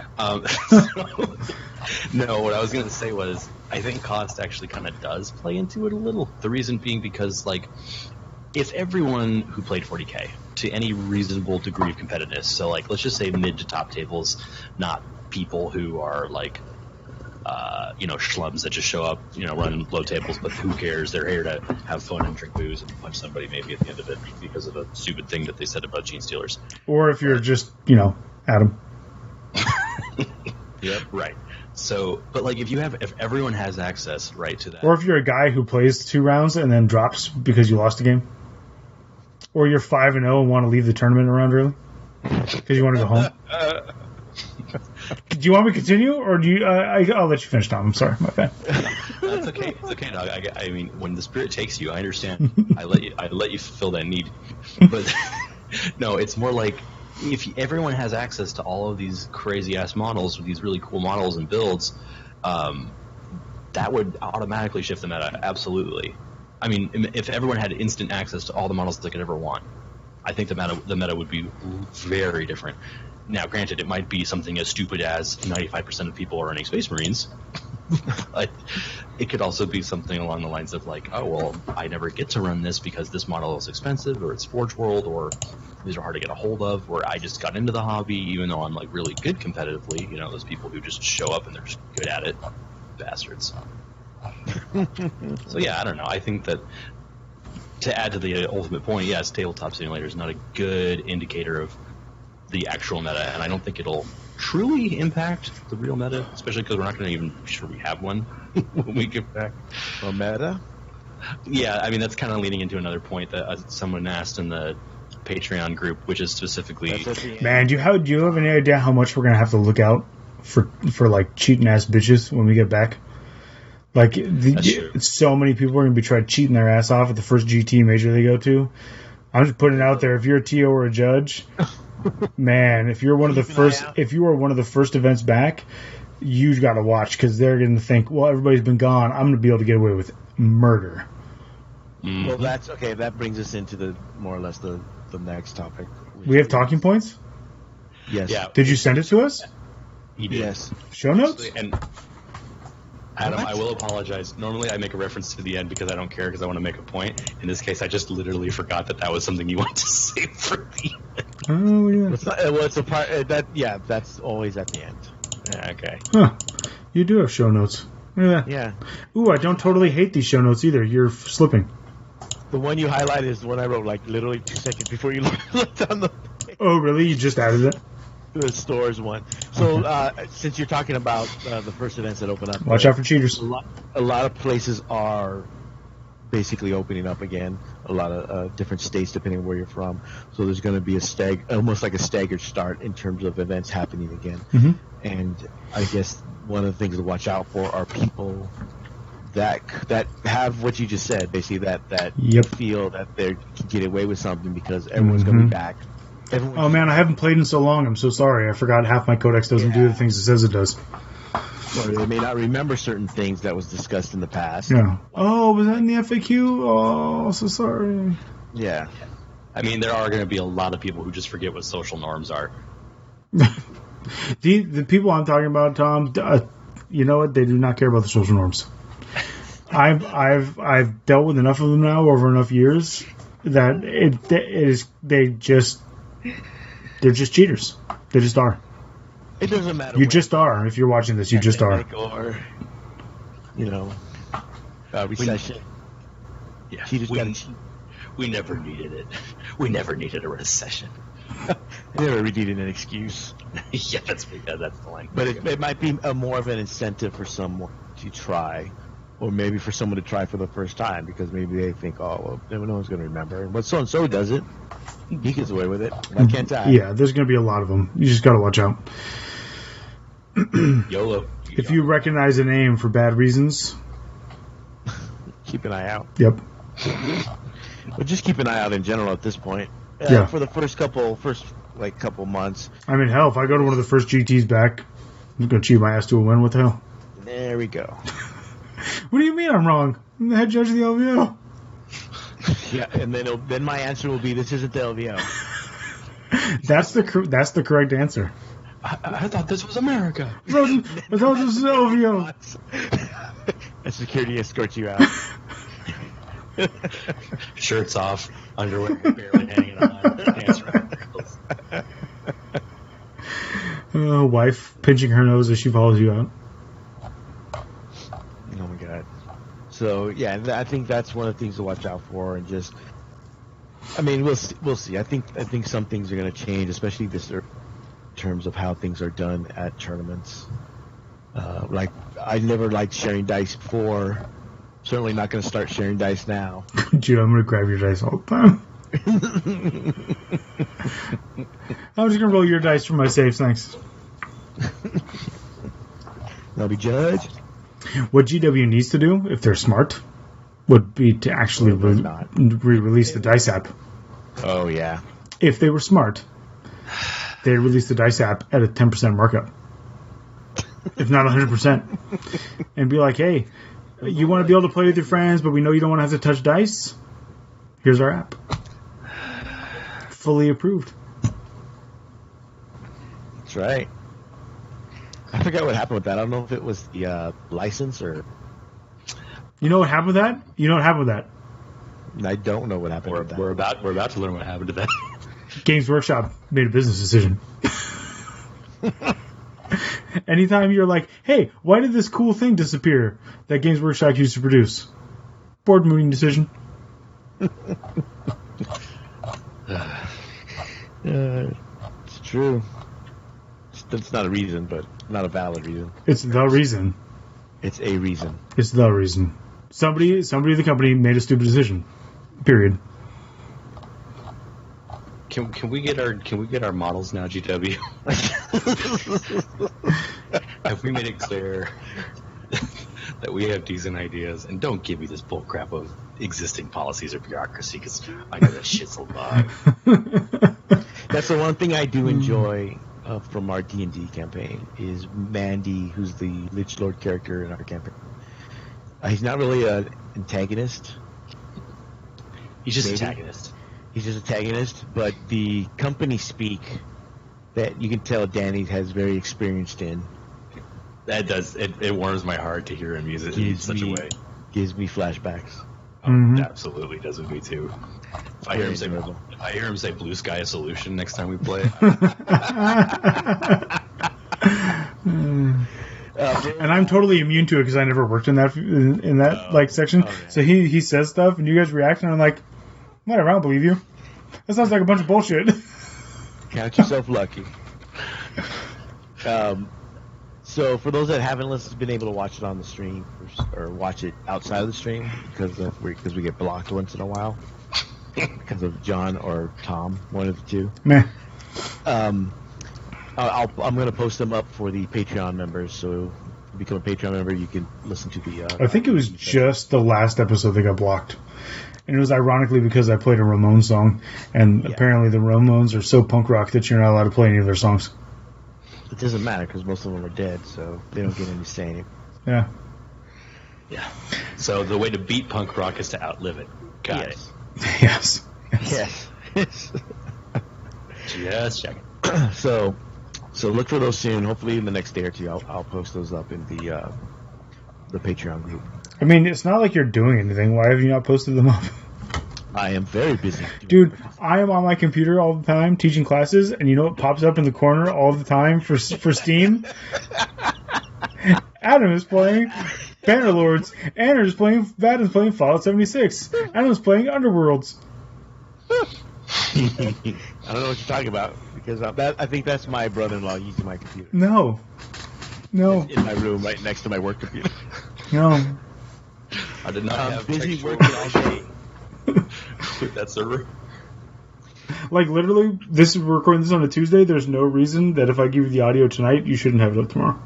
No, what I was going to say was, I think cost actually kind of does play into it a little. The reason being because, like, if everyone who played 40K to any reasonable degree of competitiveness, so, like, let's just say mid to top tables, not people who are, like, schlubs that just show up, running low tables, but who cares? They're here to have fun and drink booze and punch somebody maybe at the end of it because of a stupid thing that they said about gene stealers. Or if you're just, Adam. Yep. Right. So, but like if everyone has access, right, to that. Or if you're a guy who plays 2 rounds and then drops because you lost a game. Or you're 5-0 and want to leave the tournament around early because you want to go home. Do you want me to continue, or do you? I'll let you finish, Tom. I'm sorry, my bad. That's okay. It's okay, dog. I mean, when the spirit takes you, I understand. I let you fulfill that need. But no, it's more like if everyone has access to all of these crazy ass models with these really cool models and builds, that would automatically shift the meta. Absolutely. I mean, if everyone had instant access to all the models they could ever want, I think the meta would be very different. Now, granted, it might be something as stupid as 95% of people are running Space Marines. But it could also be something along the lines of like, oh, well, I never get to run this because this model is expensive, or it's Forge World, or these are hard to get a hold of, or I just got into the hobby even though I'm like really good competitively. Those people who just show up and they're just good at it. Bastards. So, yeah, I don't know. I think that to add to the ultimate point, yes, Tabletop Simulator is not a good indicator of the actual meta, and I don't think it'll truly impact the real meta, especially because we're not going to even be sure we have one when we get back. A meta? Yeah, I mean, that's kind of leading into another point that someone asked in the Patreon group, which is specifically... Man, do you have any idea how much we're going to have to look out for like cheating ass bitches when we get back? Like, so many people are going to be trying cheating their ass off at the first GT major they go to. I'm just putting it out there. If you're a TO or a judge, man, if you are one of the first events back, you got to watch, because they're going to think, well, everybody's been gone. I'm going to be able to get away with murder. Mm-hmm. Well, that's okay. That brings us into the more or less the next topic. We have talking points? Yes. Yeah. Did you send it to us? He did. Yes. Show notes? And Adam, I will apologize. Normally I make a reference to the end because I don't care, because I want to make a point. In this case, I just literally forgot that was something you wanted to say for the end. Oh, yeah. It's a part that's always at the end. Yeah, okay. Huh. You do have show notes. Look at that. Yeah. Ooh, I don't totally hate these show notes either. You're slipping. The one you highlighted is the one I wrote like literally 2 seconds before you looked on the page. Oh, really? You just added it? The stores one. So since you're talking about the first events that open up, watch out for cheaters. A lot of places are basically opening up again. A lot of different states, depending on where you're from. So there's going to be almost like a staggered start in terms of events happening again. Mm-hmm. And I guess one of the things to watch out for are people that have what you just said, basically that yep. feel that they can get away with something because everyone's going to be back. Oh man, I haven't played in so long. I'm so sorry. I forgot half my codex doesn't do the things it says it does. Or they may not remember certain things that was discussed in the past. Yeah. Oh, was that in the FAQ? Oh, so sorry. Yeah. I mean, there are going to be a lot of people who just forget what social norms are. The people I'm talking about, Tom, you know what? They do not care about the social norms. I've dealt with enough of them now over enough years that they're just cheaters. They just are. It doesn't matter. You just are. If you're watching this, you just are. Or, recession. Yeah. We never needed it. We never needed a recession. Never needed an excuse. Yeah, that's the line. But it might be more of an incentive for someone to try. Or maybe for someone to try for the first time, because maybe they think, oh, well, no one's going to remember. But so-and-so does it. He gets away with it. Why can't I? Yeah, there's going to be a lot of them. You just got to watch out. YOLO. If you recognize a name for bad reasons, keep an eye out. Yep. But just keep an eye out in general at this point. Yeah. For the first couple months. I mean, hell, if I go to one of the first GTs back, I'm going to cheat my ass to a win. What the hell? There we go. What do you mean I'm wrong? I'm the head judge of the LVO. Yeah, and then my answer will be, this isn't the LVO. That's the correct answer. I thought this was America. I thought this was the LVO. And security escorts you out. Shirts off, underwear barely hanging on, pants around ankles. Wife pinching her nose as she follows you out. So yeah, I think that's one of the things to watch out for, and just, I mean, we'll see. I think some things are going to change, especially in terms of how things are done at tournaments. Like, I never liked sharing dice before. Certainly not going to start sharing dice now. Dude, I'm going to grab your dice all the time. I'm just going to roll your dice for my saves, thanks. I'll be judged. What GW needs to do, if they're smart, would be to actually re-release the dice app. Oh, yeah. If they were smart, they'd release the dice app at a 10% markup. If not 100%. And be like, hey, you want to be able to play with your friends, but we know you don't want to have to touch dice? Here's our app. Fully approved. That's right. I forgot what happened with that. I don't know if it was the license or... You know what happened with that? You know what happened with that? I don't know what happened with that. We're about to learn what happened to that. Games Workshop made a business decision. Anytime you're like, hey, why did this cool thing disappear that Games Workshop used to produce? Board meeting decision. It's true. It's not a reason, but not a valid reason. It's the reason. It's a reason. It's the reason. Somebody at the company made a stupid decision. Period. Can we get our models now, GW? Have we made it clear that we have decent ideas, and don't give me this bull crap of existing policies or bureaucracy, because I know that shit's a lie. That's the one thing I do enjoy from our D&D campaign is Mandy, who's the Lich Lord character in our campaign. He's not really an antagonist. He's just antagonist. He's just antagonist, but the company speak that you can tell Danny has very experienced in. That does it warms my heart to hear him use it in such a way. Gives me flashbacks. Oh, it absolutely does with me too. If I hear him say "Blue Sky a solution" next time we play. And I'm totally immune to it because I never worked in that section. Okay. So he says stuff and you guys react and I'm like, whatever, I don't believe you. That sounds like a bunch of bullshit. Count yourself lucky. So for those that haven't been able to watch it on the stream or watch it outside of the stream because we get blocked once in a while because of John or Tom, one of the two. Meh. I'm going to post them up for the Patreon members. So if you become a Patreon member, you can listen to the. I think it was just the last episode that got blocked. And it was ironically because I played a Ramones song, and apparently the Ramones are so punk rock that you're not allowed to play any of their songs. It doesn't matter because most of them are dead, so they don't get any say in it. Yeah. Yeah. So the way to beat punk rock is to outlive it. Got it. Yes. Just checking. So look for those soon. Hopefully in the next day or two, I'll post those up in the Patreon group. I mean, it's not like you're doing anything. Why have you not posted them up? I am very busy. Dude, I am on my computer all the time teaching classes, and you know what pops up in the corner all the time for Steam? Adam is playing Bannerlords. Adam's playing Fallout 76. Adam's playing Underworlds. I don't know what you're talking about because I think that's my brother-in-law using my computer. No. In my room, right next to my work computer. No. I did not have busy working all day. With that server. Like literally, we're recording this on a Tuesday. There's no reason that if I give you the audio tonight, you shouldn't have it up tomorrow.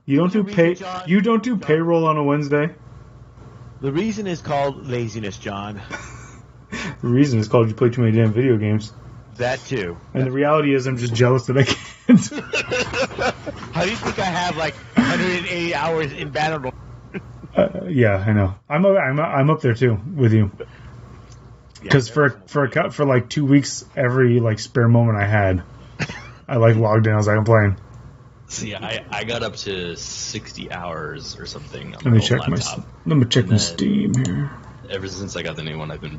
You don't do payroll on a Wednesday. The reason is called laziness, John. The reason is called you play too many damn video games. That too. And the reality is, I'm just jealous that I can't. How do you think I have like 180 hours in Bannerlords? Yeah, I know. I'm up there too with you. Because for like 2 weeks, every like spare moment I had, I like logged in. I was like, I'm playing. See, I got up to 60 hours or something. Let me check my Steam here. Ever since I got the new one, I've been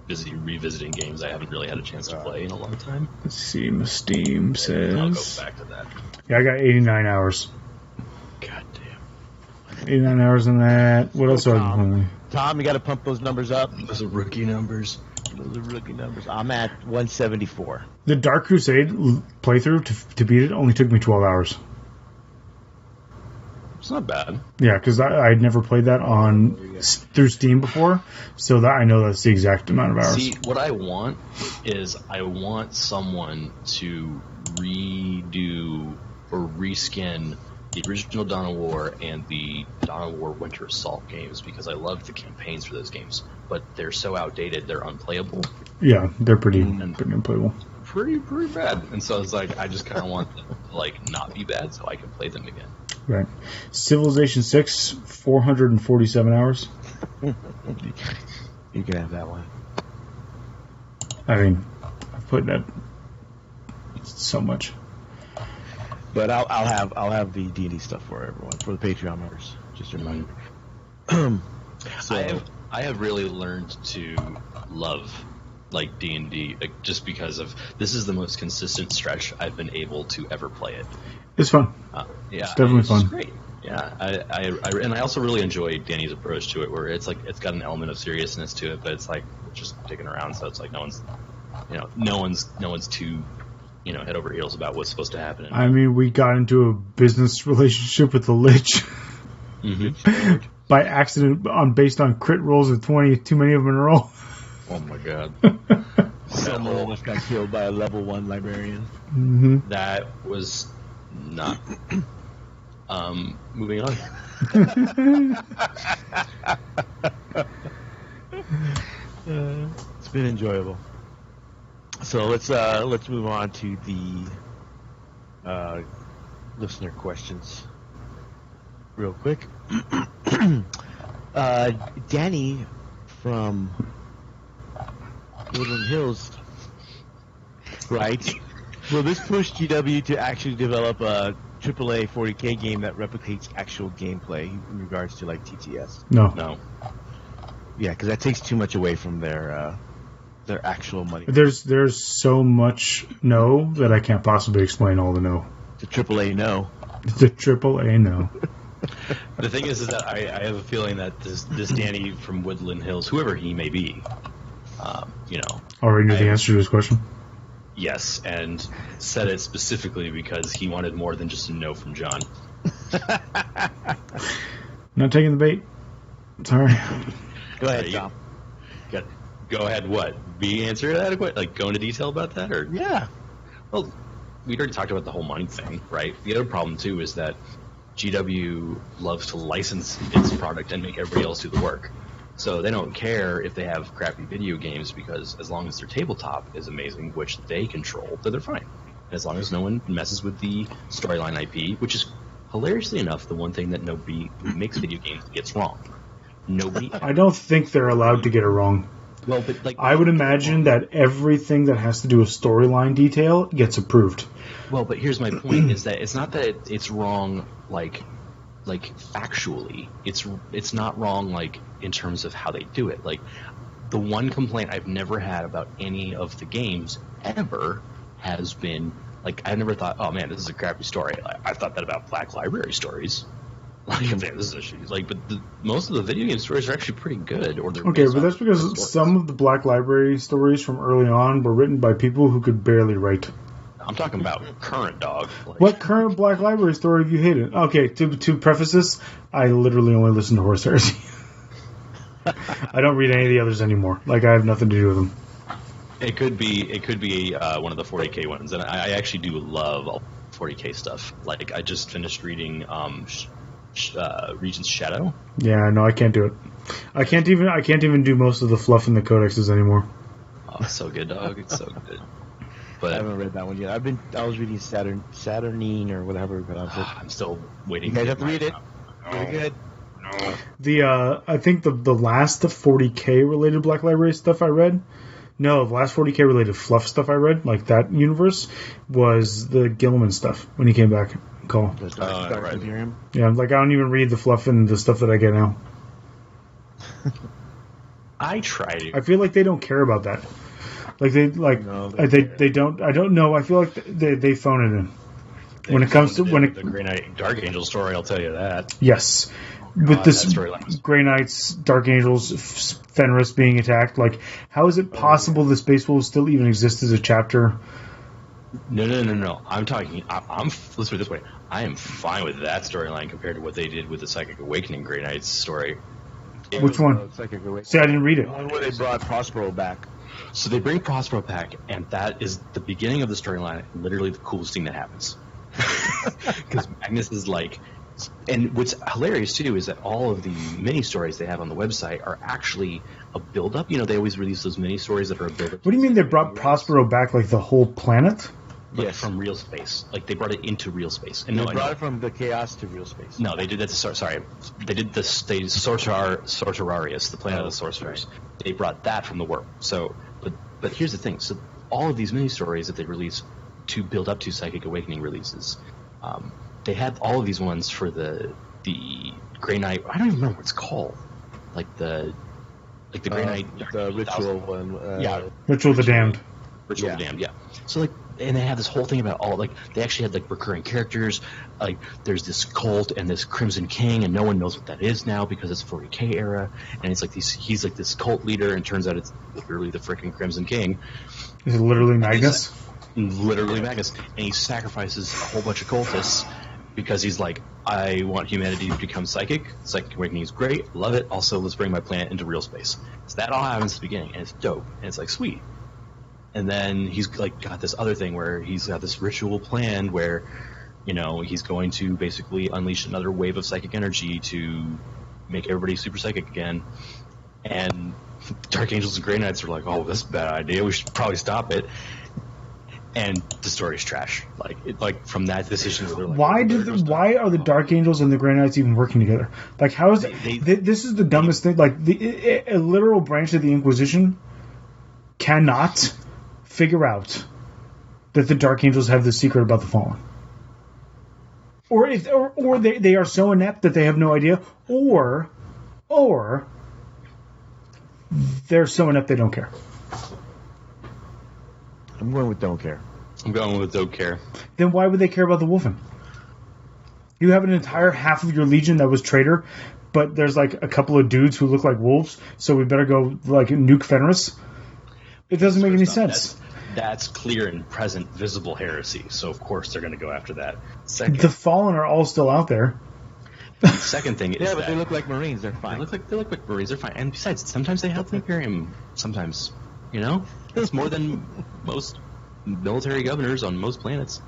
busy revisiting games I haven't really had a chance to play in a long time. Let's see, my Steam says. I'll go back to that. Yeah, I got 89 hours. God damn. 89 hours on that. What else are I playing? Tom, you got to pump those numbers up. Those are rookie numbers. I'm at 174. The Dark Crusade playthrough to beat it only took me 12 hours. It's not bad. Yeah, because I'd never played that through Steam before, so that I know that's the exact amount of hours. See, what I want is I want someone to redo or reskin the original Dawn of War and the Dawn of War Winter Assault games, because I loved the campaigns for those games, but they're so outdated, they're unplayable. Yeah, they're pretty unplayable. Pretty bad. And so it's like, I just kind of want them to like not be bad so I can play them again. Right. Civilization 6, 447 hours. You can have that one. I mean, I've put that so much. But I'll have the D&D stuff for everyone, for the Patreon members. Just a reminder. So I have really learned to love like D&D, like, just because of this is the most consistent stretch I've been able to ever play it. It's fun. Yeah, it's definitely fun. It's great. Yeah, I also really enjoy Danny's approach to it, where it's like it's got an element of seriousness to it, but it's like just dicking around, so it's like no one's too head over heels about what's supposed to happen. I mean, we got into a business relationship with the Lich by accident, based on crit rolls of 20, too many of them in a row. Oh my god! Someone almost got killed by a level 1 librarian. Mm-hmm. That was not. Moving on. It's been enjoyable. So let's move on to the listener questions real quick. Danny from Woodland Hills writes, will this push GW to actually develop a AAA 40K game that replicates actual gameplay in regards to like TTS? No. Yeah, because that takes too much away from their actual money. There's so much no that I can't possibly explain all the no. The AAA no. The AAA no. The thing is that I have a feeling that this Danny from Woodland Hills, whoever he may be, already knew the answer to his question. Yes, and said it specifically because he wanted more than just a no from John. Not taking the bait. Sorry. Go ahead, Tom. Go ahead. What? Be answer adequate? Like go into detail about that, or yeah? Well, we already talked about the whole money thing, right? The other problem too is that GW loves to license its product and make everybody else do the work. So they don't care if they have crappy video games, because as long as their tabletop is amazing, which they control, then they're fine. And as long as no one messes with the storyline IP, which is hilariously enough the one thing that nobody who makes video games gets wrong. Nobody. I don't think they're allowed to get it wrong. Well, but like I would imagine that everything that has to do with storyline detail gets approved. Well, but here's my point: is that it's not that it's wrong, like factually. It's not wrong, like in terms of how they do it. Like the one complaint I've never had about any of the games ever has been like I never thought, oh man, this is a crappy story. I thought that about Black Library stories. Like, man, this is but most of the video game stories are actually pretty good. Or okay, but that's because some of the Black Library stories from early on were written by people who could barely write. I'm talking about current, dog. Like, what current Black Library story have you hated? Okay, to preface this, I literally only listen to Horse Heresy. I don't read any of the others anymore. Like, I have nothing to do with them. It could be one of the 40K ones, and I actually do love all 40K stuff. Like, I just finished reading Regent's Shadow. Yeah, no, I can't do it. I can't even do most of the fluff in the codexes anymore. Oh, it's so good, dog. It's so good. But I haven't read that one yet. I was reading Saturnine or whatever. But I'm still waiting. You guys have to read it. Very good. No. I think the last 40K related Black Library stuff I read. No, the last 40K related fluff stuff I read, like that universe, was the Gilman stuff when he came back. Call. Right. Yeah, like I don't even read the fluff and the stuff that I get now. I try to. I feel like they don't care about that. Like they don't. I don't know. I feel like they phone it in. When it comes to the Grey Knight Dark Angel story, I'll tell you that. Yes. With this Grey Knights, Dark Angels, Fenris being attacked, like, how is it possible the Space Wolves still even exist as a chapter? No. Let's put it this way. I am fine with that storyline compared to what they did with the Psychic Awakening Grey Knights story. Which one? See, I didn't read it. The one where they brought Prospero back. So they bring Prospero back, and that is the beginning of the storyline, literally the coolest thing that happens. Because Magnus is like... And what's hilarious, too, is that all of the mini-stories they have on the website are actually a build-up. You know, they always release those mini-stories that are a build-up. What do you mean they brought Prospero back, like, the whole planet? Yes. From real space. Like, they brought it into real space. And they brought it from the chaos to real space. No, they did that to... Sorry. They did this... Sorcerarius, the planet of the sorcerers. Right. They brought that from the warp. So, but here's the thing. So, all of these mini-stories that they release to build up to Psychic Awakening releases... they had all of these ones for the Grey Knight. I don't even remember what it's called. Like the Grey Knight, the ritual one. Ritual of the Damned. Ritual of the Damned. Yeah. So like, and they have this whole thing about they actually had like recurring characters. Like there's this cult and this Crimson King, and no one knows what that is now because it's 40K era, and it's like he's like this cult leader, and it turns out it's literally the freaking Crimson King. Is it literally Magnus? Literally Magnus, and he sacrifices a whole bunch of cultists. Because he's like, I want humanity to become psychic. Psychic Awakening is great. Love it. Also, let's bring my planet into real space. So that all happens at the beginning, and it's dope. And it's like, sweet. And then he's like got this other thing where he's got this ritual planned where, you know, he's going to basically unleash another wave of psychic energy to make everybody super psychic again. And Dark Angels and Grey Knights are like, oh, this is a bad idea. We should probably stop it. And the story's trash. Like from that decision, where they're like, why are the Dark Angels and the Grey Knights even working together? Like, how is this is the dumbest thing. Like, a literal branch of the Inquisition cannot figure out that the Dark Angels have the secret about the Fallen, or they are so inept that they have no idea, or they're so inept they don't care. I'm going with don't care. I'm going with don't care. Then why would they care about the Wolfen? You have an entire half of your legion that was traitor, but there's like a couple of dudes who look like wolves, so we better go like nuke Fenris. It doesn't make any sense. That's clear and present, visible heresy. So of course they're going to go after that. The Fallen are all still out there. Second thing is but they look like Marines. They're fine. They look like Marines. They're fine. And besides, sometimes they help the Imperium. Sometimes, you know, it's more than most military governors on most planets.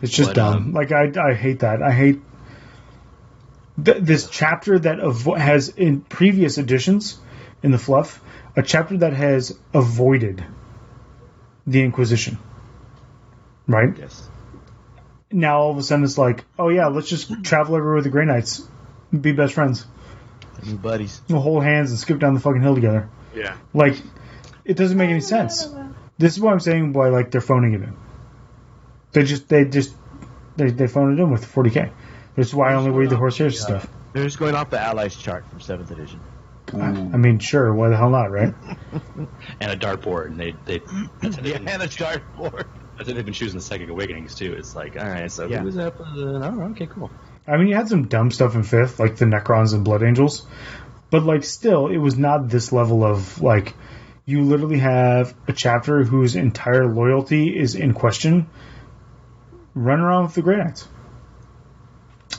It's just dumb. Like I hate that. I hate this chapter that has in previous editions in the fluff a chapter that has avoided the Inquisition. Right? Yes. Now all of a sudden it's like, oh yeah, let's just travel everywhere with the Grey Knights, be best friends, new buddies, we'll hold hands and skip down the fucking hill together. Yeah. Like, it doesn't make any sense. This is why I'm saying why like they're phoning it in. They phoned it in with 40K. This is why I only read the Horse Heresy stuff. They're just going off the Allies chart from 7th edition. I mean, sure, why the hell not, right? And a dartboard, and they and a dartboard. I think they've been choosing the Psychic Awakenings too. It's like, all right, so who's up? I don't know. Okay, cool. I mean, you had some dumb stuff in 5th, like the Necrons and Blood Angels, but like still, it was not this level of like. You literally have a chapter whose entire loyalty is in question. Run around with the Grey Knights.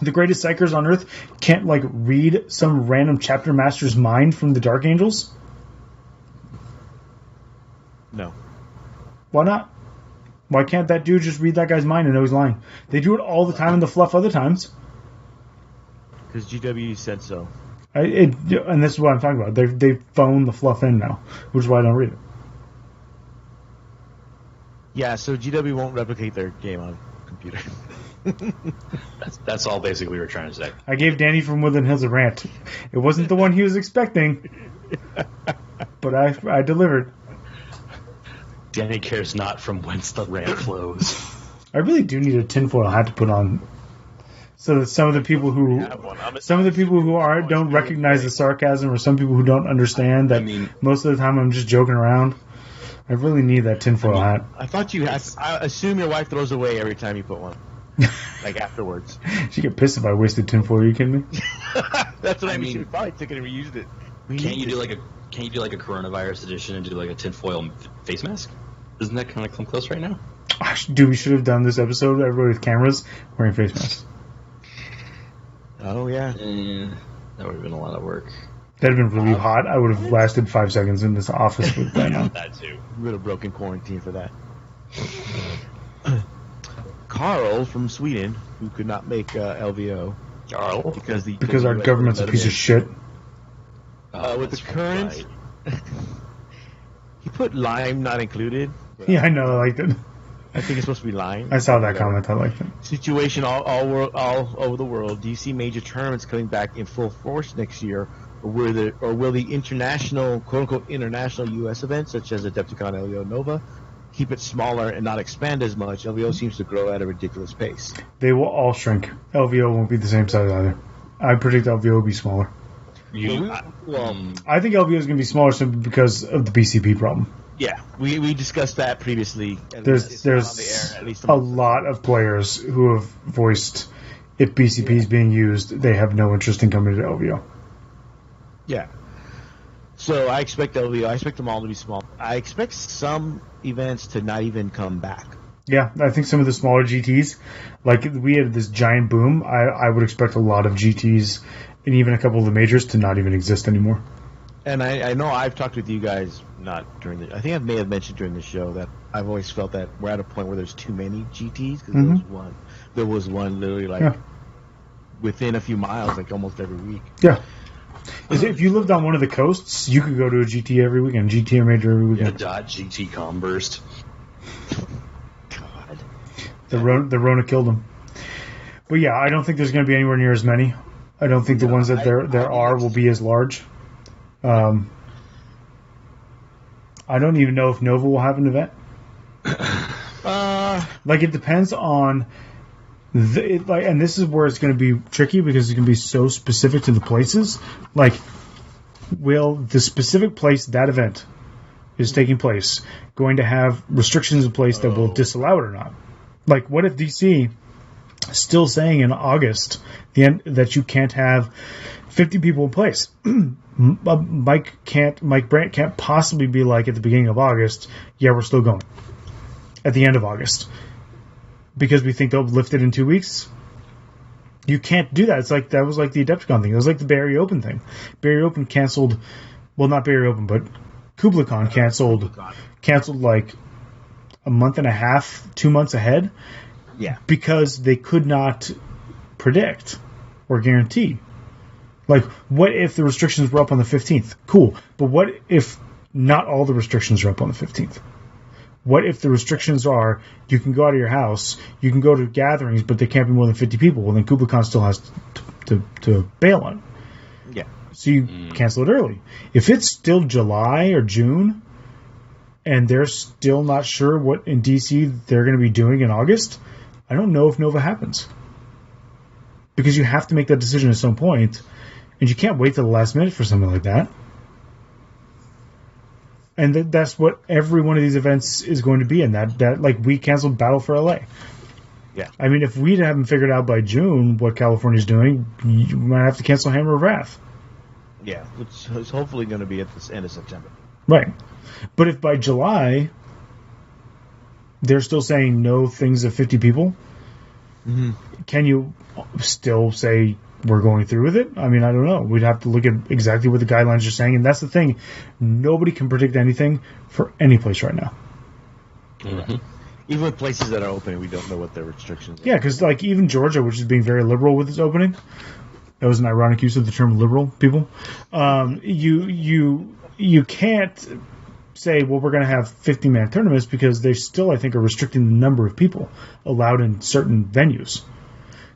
The greatest psychers on Earth can't like read some random chapter master's mind from the Dark Angels. No. Why not? Why can't that dude just read that guy's mind and know he's lying? They do it all the time in the fluff other times. Because GW said so. And this is what I'm talking about. They phone the fluff in now, which is why I don't read it. Yeah, so GW won't replicate their game on computer. That's all basically we're trying to say. I gave Danny from Woodland Hills a rant. It wasn't the one he was expecting, but I delivered. Danny cares not from whence the rant flows. I really do need a tinfoil hat to put on, so that some of the people who don't recognize the sarcasm, or some people who don't understand that most of the time I'm just joking around. I really need that tinfoil hat. I thought you had. I assume your wife throws away every time you put one. like afterwards. She'd get pissed if I wasted tinfoil. Are you kidding me? That's what I mean. She probably took it and reused it. Can't you do like a coronavirus edition and do like a tinfoil face mask? Isn't that kind of come close right now? Dude, we should have done this episode, everybody with cameras wearing face masks. Oh, yeah. That would have been a lot of work. That'd have been really hot. I would have lasted 5 seconds in this office with that now. That too. We would have broken quarantine for that. Carl from Sweden, who could not make LVO. Carl? Because our government's a piece of shit. With the current... Right. He put lime not included. Yeah, I know. I liked it. I think it's supposed to be lime. I saw that comment. I liked it. Situation all over the world. Do you see major tournaments coming back in full force next year, or will the international, quote unquote, international U.S. events such as Adepticon, LVO, Nova, keep it smaller and not expand as much? LVO seems to grow at a ridiculous pace. They will all shrink. LVO won't be the same size either. I predict LVO will be smaller. I think LVO is going to be smaller simply because of the BCP problem. Yeah, we discussed that previously. There's a lot of players who have voiced if BCP is being used, they have no interest in coming to LVO. Yeah. So I expect LVO. I expect them all to be small. I expect some events to not even come back. Yeah, I think some of the smaller GTs, like we had this giant boom, I would expect a lot of GTs and even a couple of the majors to not even exist anymore. And I know I've talked with you guys, not during I think I may have mentioned during the show that I've always felt that we're at a point where there's too many GTs, because there was one literally within a few miles, like almost every week. Yeah. If you lived on one of the coasts, you could go to a GT every weekend, GT major every weekend. Yeah, GT Comburst. God. The Rona killed them. But yeah, I don't think there's going to be anywhere near as many. I don't think the ones that there are will be as large. I don't even know if Nova will have an event. It depends on and this is where it's going to be tricky because it's going to be so specific to the places. Like, will the specific place that event is taking place going to have restrictions in place that will disallow it or not? Like, what if DC still saying in August that you can't have 50 people in place? Mike Brandt can't possibly be like at the beginning of August, yeah, we're still going. At the end of August. Because we think they'll lift it in 2 weeks. You can't do that. That was like the Adepticon thing. It was like the Bay Area Open thing. Bay Area Open canceled, well, not Bay Area Open, but KublaCon canceled like a month and a half, 2 months ahead. Yeah. Because they could not predict or guarantee. Like, what if the restrictions were up on the 15th? Cool. But what if not all the restrictions are up on the 15th? What if the restrictions are you can go out of your house, you can go to gatherings, but there can't be more than 50 people? Well, then KublaCon still has to bail on it. Yeah. So you cancel it early. If it's still July or June and they're still not sure what in DC they're going to be doing in August, I don't know if Nova happens. Because you have to make that decision at some point, and you can't wait till the last minute for something like that. And that's what every one of these events is going to be in. That like, we canceled Battle for LA. Yeah. I mean, if we haven't figured out by June what California's doing, you might have to cancel Hammer of Wrath. Yeah, which is hopefully going to be at the end of September. Right. But if by July they're still saying no things of 50 people, can you still say we're going through with it? I mean, I don't know. We'd have to look at exactly what the guidelines are saying, and that's the thing. Nobody can predict anything for any place right now. Mm-hmm. Even with places that are open, we don't know what their restrictions are. Yeah, because like even Georgia, which is being very liberal with its opening, that was an ironic use of the term liberal, people. You can't say, well, we're going to have 50-man tournaments because they still, I think, are restricting the number of people allowed in certain venues.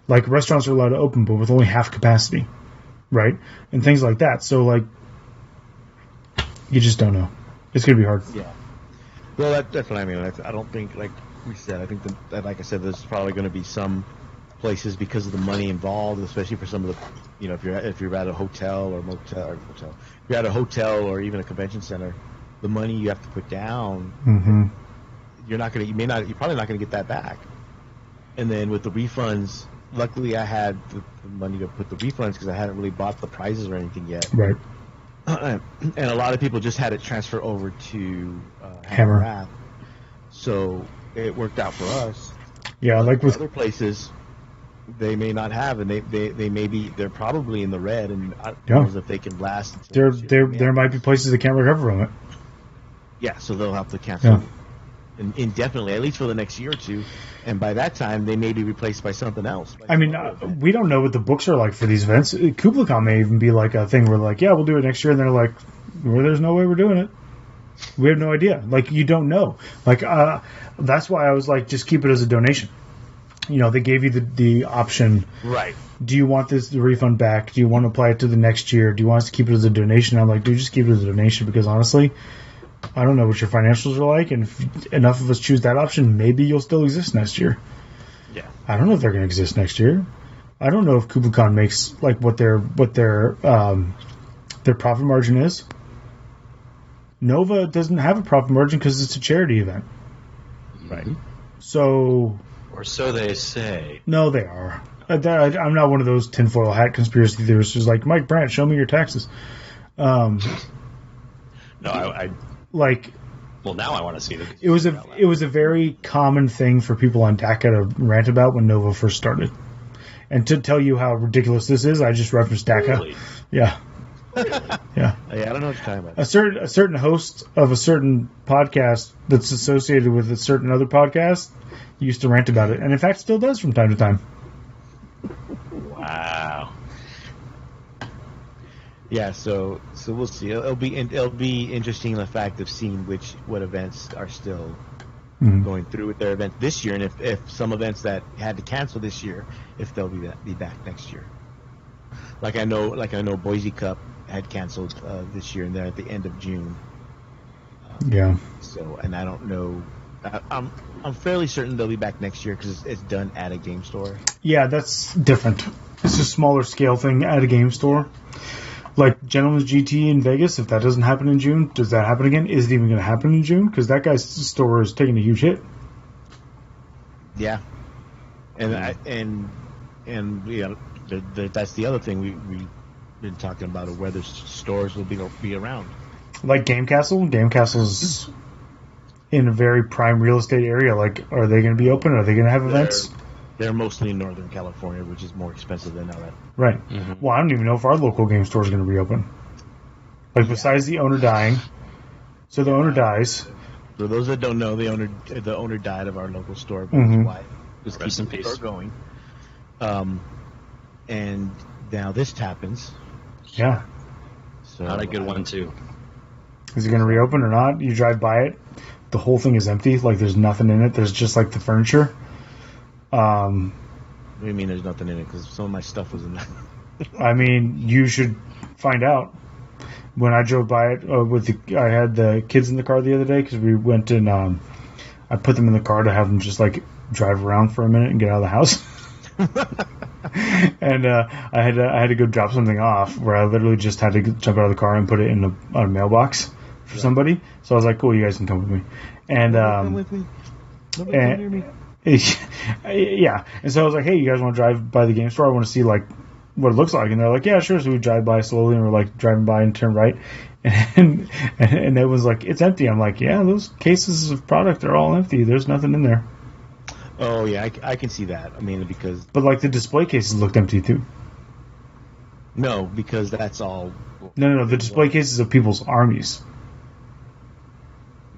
Like, restaurants are allowed to open, but with only half capacity, right? And things like that. So, like, you just don't know. It's going to be hard. Yeah. Well, that's what I mean. I don't think, like we said, I think that, like I said, there's probably going to be some places because of the money involved, especially for some of the, you know, if you're at a hotel or motel, if you're at a hotel or even a convention center, the money you have to put down, you're probably not going to get that back. And then with the refunds, luckily I had the money to put the refunds because I hadn't really bought the prizes or anything yet. Right. And a lot of people just had it transfer over to Hammer. Wrath. So it worked out for us. Yeah, like with other places, they may not have, and they're probably in the red, and I don't know if they can last. There might be places that can't recover from it. Yeah, so they'll have to cancel indefinitely, at least for the next year or two, and by that time they may be replaced by something else. I mean, we don't know what the books are like for these events. KublaCon may even be like a thing where like, yeah, we'll do it next year, and they're like, well, there's no way we're doing it. We have no idea. Like, you don't know. Like, that's why I was like, just keep it as a donation. You know, they gave you the option. Right. Do you want the refund back? Do you want to apply it to the next year? Do you want us to keep it as a donation? I'm like, dude, just keep it as a donation because honestly, I don't know what your financials are like, and if enough of us choose that option, maybe you'll still exist next year. Yeah. I don't know if they're going to exist next year. I don't know if KublaCon makes like what their profit margin is. Nova doesn't have a profit margin because it's a charity event. Right. So... Or so they say. No, they are. I'm not one of those tinfoil hat conspiracy theorists who's like, Mike Brandt, show me your taxes. No, I like... Well, now I want to see them. It was a very common thing for people on DACA to rant about when Nova first started. And to tell you how ridiculous this is, I just referenced DACA. Really? Yeah. Yeah. I don't know what you're talking about. A certain host of a certain podcast that's associated with a certain other podcast used to rant about it, and in fact still does from time to time. Wow. Yeah, so we'll see. It'll be interesting the fact of seeing what events are still going through with their events this year, and if some events that had to cancel this year, if they'll be back next year. Like I know Boise Cup had canceled this year, and they're at the end of June. Yeah. So, and I don't know. I'm fairly certain they'll be back next year because it's done at a game store. Yeah, that's different. It's a smaller scale thing at a game store. Like Gentleman's GT in Vegas, if that doesn't happen in June, does that happen again? Is it even going to happen in June? Because that guy's store is taking a huge hit. Yeah, and yeah, that's the other thing we've been talking about, of whether stores will be around. Like Game Castle. Game Castle's in a very prime real estate area. Like, are they going to be open? Are they going to have events? They're mostly in Northern California, which is more expensive than LA. Right. Mm-hmm. Well, I don't even know if our local game store is going to reopen. Like, besides the owner dying. So the owner dies. For those that don't know, the owner died of our local store, but his wife was keeping the store going. And now this happens. Yeah. So not a good one, too. Is it going to reopen or not? You drive by it, the whole thing is empty. Like, there's nothing in it. There's just, like, the furniture. What do you mean there's nothing in it? Because some of my stuff was in there. I mean, you should find out. When I drove by it, I had the kids in the car the other day because we went and I put them in the car to have them just like drive around for a minute and get out of the house. And I had to go drop something off where I literally just had to jump out of the car and put it in a mailbox for somebody. So I was like, "Cool, you guys can come with me." And come with me. Nobody can hear me. Yeah, and so I was like, "Hey, you guys want to drive by the game store? I want to see like what it looks like." And they're like, "Yeah, sure." So we drive by slowly, and we're like driving by and turn right, and it was like, "It's empty." I'm like, "Yeah, those cases of product are all empty. There's nothing in there." Oh yeah, I can see that. I mean, because but the display cases looked empty too. No, because that's all. No, the display cases of people's armies.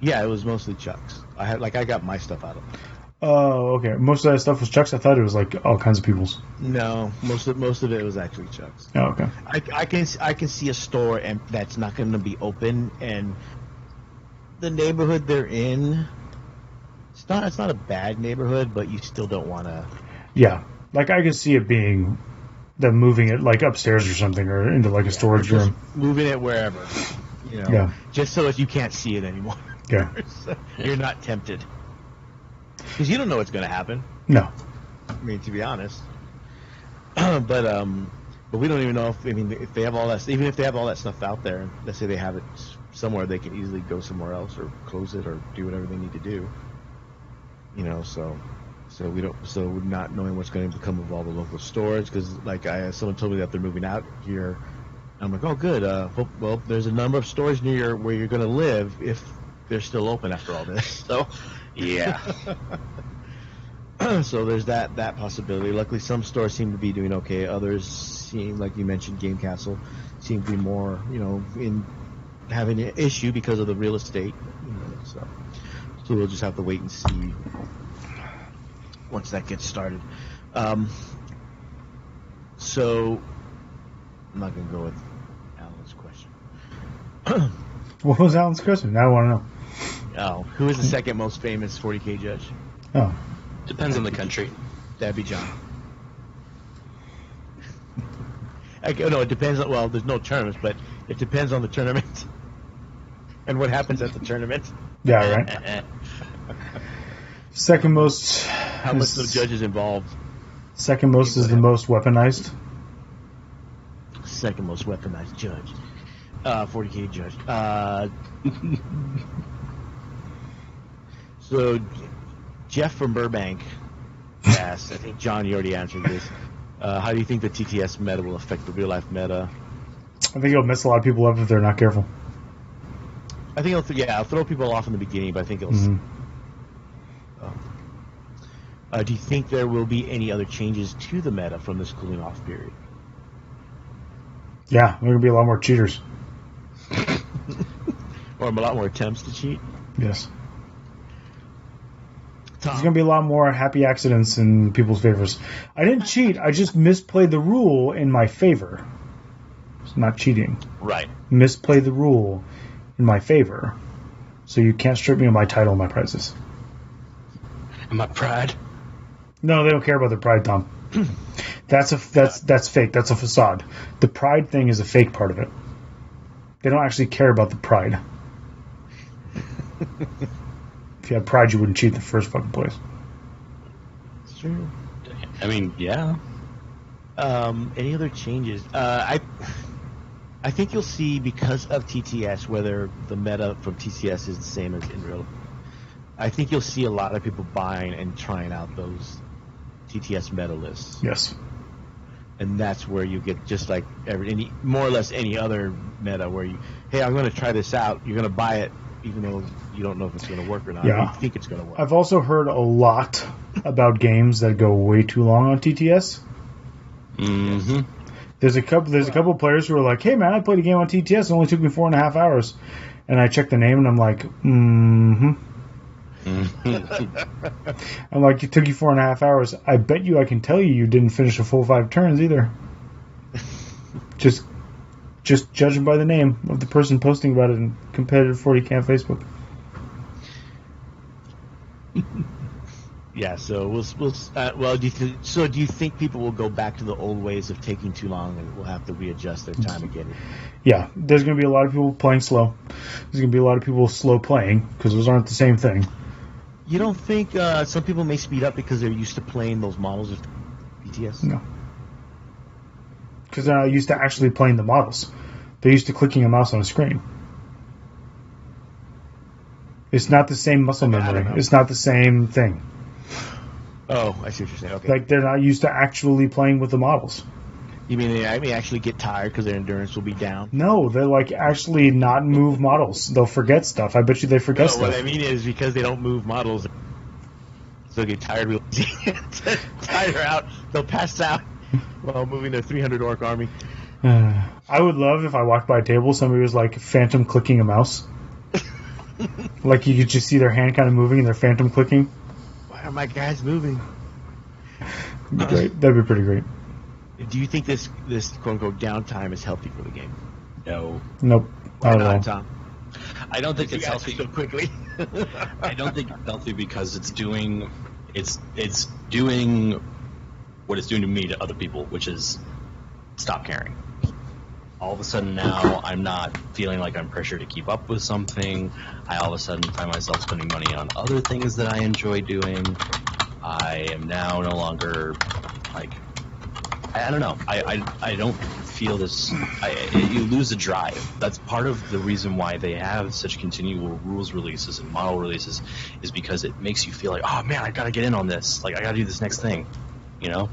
Yeah, it was mostly Chuck's. I got my stuff out of it. Oh, okay. Most of that stuff was Chuck's. I thought it was like all kinds of people's. No, most of it was actually Chuck's. Oh, okay. I can see a store and that's not going to be open, and the neighborhood they're in. It's not a bad neighborhood, but you still don't want to. Yeah, I could see it being them moving it upstairs or something, or into a storage room. Moving it wherever, just so that you can't see it anymore. Yeah, so you're not tempted. Because you don't know what's going to happen. No. I mean, to be honest. But we don't even know if they have all that, even if they have all that stuff out there, let's say they have it somewhere, they can easily go somewhere else or close it or do whatever they need to do. So So not knowing what's going to become of all the local stores, because someone told me that they're moving out here. I'm like, oh, good. Well, there's a number of stores near where you're going to live if they're still open after all this. So, yeah. So there's that possibility. Luckily, some stores seem to be doing okay. Others seem, like you mentioned, Game Castle, seem to be more, in having an issue because of the real estate. So we'll just have to wait and see once that gets started. So I'm not going to go with Alan's question. What was Alan's question? Now I want to know. Oh, who is the second most famous 40K judge? Oh. Depends on the country. That'd be John. No, it depends on, well, there's no tournaments, but it depends on the tournament and what happens at the tournament. Yeah, right. Second most. How much the judges involved? Second most is the most weaponized. Second most weaponized judge. 40K judge. So, Jeff from Burbank asked, I think, John, you already answered this. How do you think the TTS meta will affect the real-life meta? I think it'll mess a lot of people up if they're not careful. I think it'll throw people off in the beginning, but I think it'll... Mm-hmm. Do you think there will be any other changes to the meta from this cooling off period? Yeah, there are going to be a lot more cheaters. Or a lot more attempts to cheat? Yes. Tom. There's going to be a lot more happy accidents in people's favors. I didn't cheat. I just misplayed the rule in my favor. It's not cheating. Right. Misplayed the rule in my favor. So you can't strip me of my title and my prizes. And my pride. No, they don't care about their pride, Tom. That's fake. That's a facade. The pride thing is a fake part of it. They don't actually care about the pride. If you had pride, you wouldn't cheat in the first fucking place. It's true. I mean, yeah. Any other changes? I think you'll see, because of TTS, whether the meta from TTS is the same as in real. I think you'll see a lot of people buying and trying out those TTS meta lists. Yes. And that's where you get, just like more or less any other meta, where hey, I'm going to try this out. You're going to buy it, even though you don't know if it's going to work or not. Yeah. You think it's going to work. I've also heard a lot about games that go way too long on TTS. Mm-hmm. There's a couple of players who are like, hey man, I played a game on TTS. It only took me 4.5 hours. And I checked the name and I'm like, mm-hmm. I'm like, it took you 4.5 hours. I bet you I can tell you didn't finish a full 5 turns either. Just judging by the name of the person posting about it in competitive 40K on Facebook. Yeah, so do you think people will go back to the old ways of taking too long and will have to readjust their time again? Yeah, there's going to be a lot of people playing slow. There's going to be a lot of people slow playing, because those aren't the same thing. You don't think some people may speed up because they're used to playing those models of BTS? No. Because they're not used to actually playing the models. They're used to clicking a mouse on a screen. It's not the same muscle memory. It's not the same thing. Oh, I see what you're saying. Okay. Like, they're not used to actually playing with the models. You mean they may actually get tired because their endurance will be down? No, they're like actually not move models. They'll forget stuff. I bet you they forget stuff. What I mean is, because they don't move models, so they get tired. Tire out. They'll pass out while moving their 300 orc army. I would love if I walked by a table, somebody was like phantom clicking a mouse. Like you could just see their hand kind of moving and they're phantom clicking. Why are my guys moving? Great. That'd be pretty great. Do you think this quote unquote downtime is healthy for the game? No. Nope. Why not, Tom? I don't think it's healthy so quickly. I don't think it's healthy because it's doing what it's doing to me to other people, which is stop caring. All of a sudden now I'm not feeling like I'm pressured to keep up with something. I all of a sudden find myself spending money on other things that I enjoy doing. I am now no longer like, I don't know. I don't feel this. You lose the drive. That's part of the reason why they have such continual rules releases and model releases, is because it makes you feel like, oh man, I got to get in on this. Like I got to do this next thing, you know.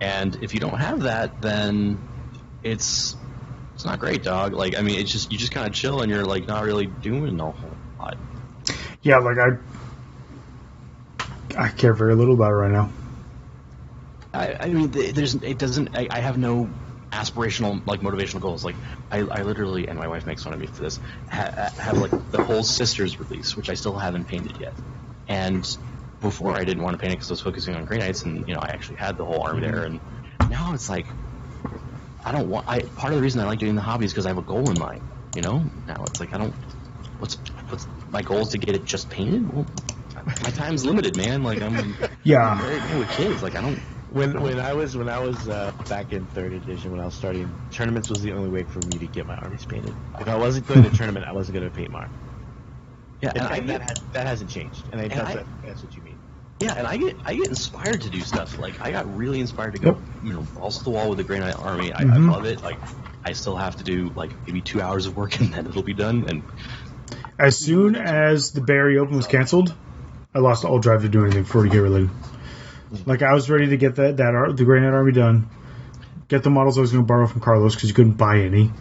And if you don't have that, then it's not great, dog. Like I mean, it's just you just kind of chill and you're like not really doing a whole lot. Yeah, like I care very little about it right now. I mean, I have no aspirational, like, motivational goals. Like, I literally, and my wife makes fun of me for this, have, like, the whole Sisters release, which I still haven't painted yet. And before I didn't want to paint it because I was focusing on Grey Knights, and, you know, I actually had the whole army there. And now it's like, part of the reason I like doing the hobby is because I have a goal in mind, you know? Now it's like, what's my goal is to get it just painted? Well, my time's limited, man. Like, I'm very good with kids. Like, I don't... When I was back in 3rd edition, when I was starting, tournaments was the only way for me to get my armies painted. If I wasn't going to a tournament, I wasn't going to paint my army. Yeah, and that hasn't changed. And that's what you mean. Yeah, and I get inspired to do stuff. Like I got really inspired to go, you know, balls to the wall with the Grey Knight army. I love it. Like I still have to do like maybe 2 hours of work and then it'll be done. And as soon as the Barry Open was canceled, I lost all drive to do anything 40K related. Like, I was ready to get the Grey Knight army done, get the models I was going to borrow from Carlos because you couldn't buy any,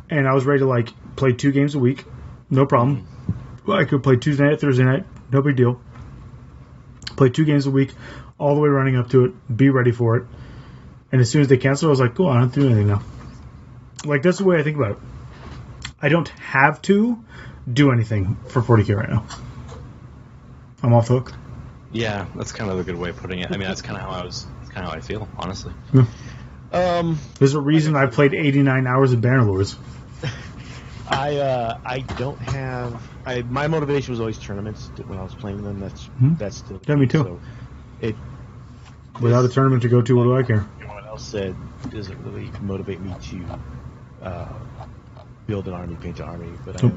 and I was ready to, like, play 2 games a week, no problem. I could play Tuesday night, Thursday night, no big deal. Play 2 games a week, all the way running up to it, be ready for it. And as soon as they canceled, I was like, cool, I don't have to do anything now. Like, that's the way I think about it. I don't have to do anything for 40K right now. I'm off the hook. Yeah, that's kind of a good way of putting it. I mean, that's kind of how I feel, honestly. Yeah. There's a reason I played 89 hours of Bannerlords. I don't have. My motivation was always tournaments when I was playing them. That's still. Yeah, me too. So without a tournament to go to, what do I care? Everyone else said doesn't really motivate me to build an army, paint an army. But or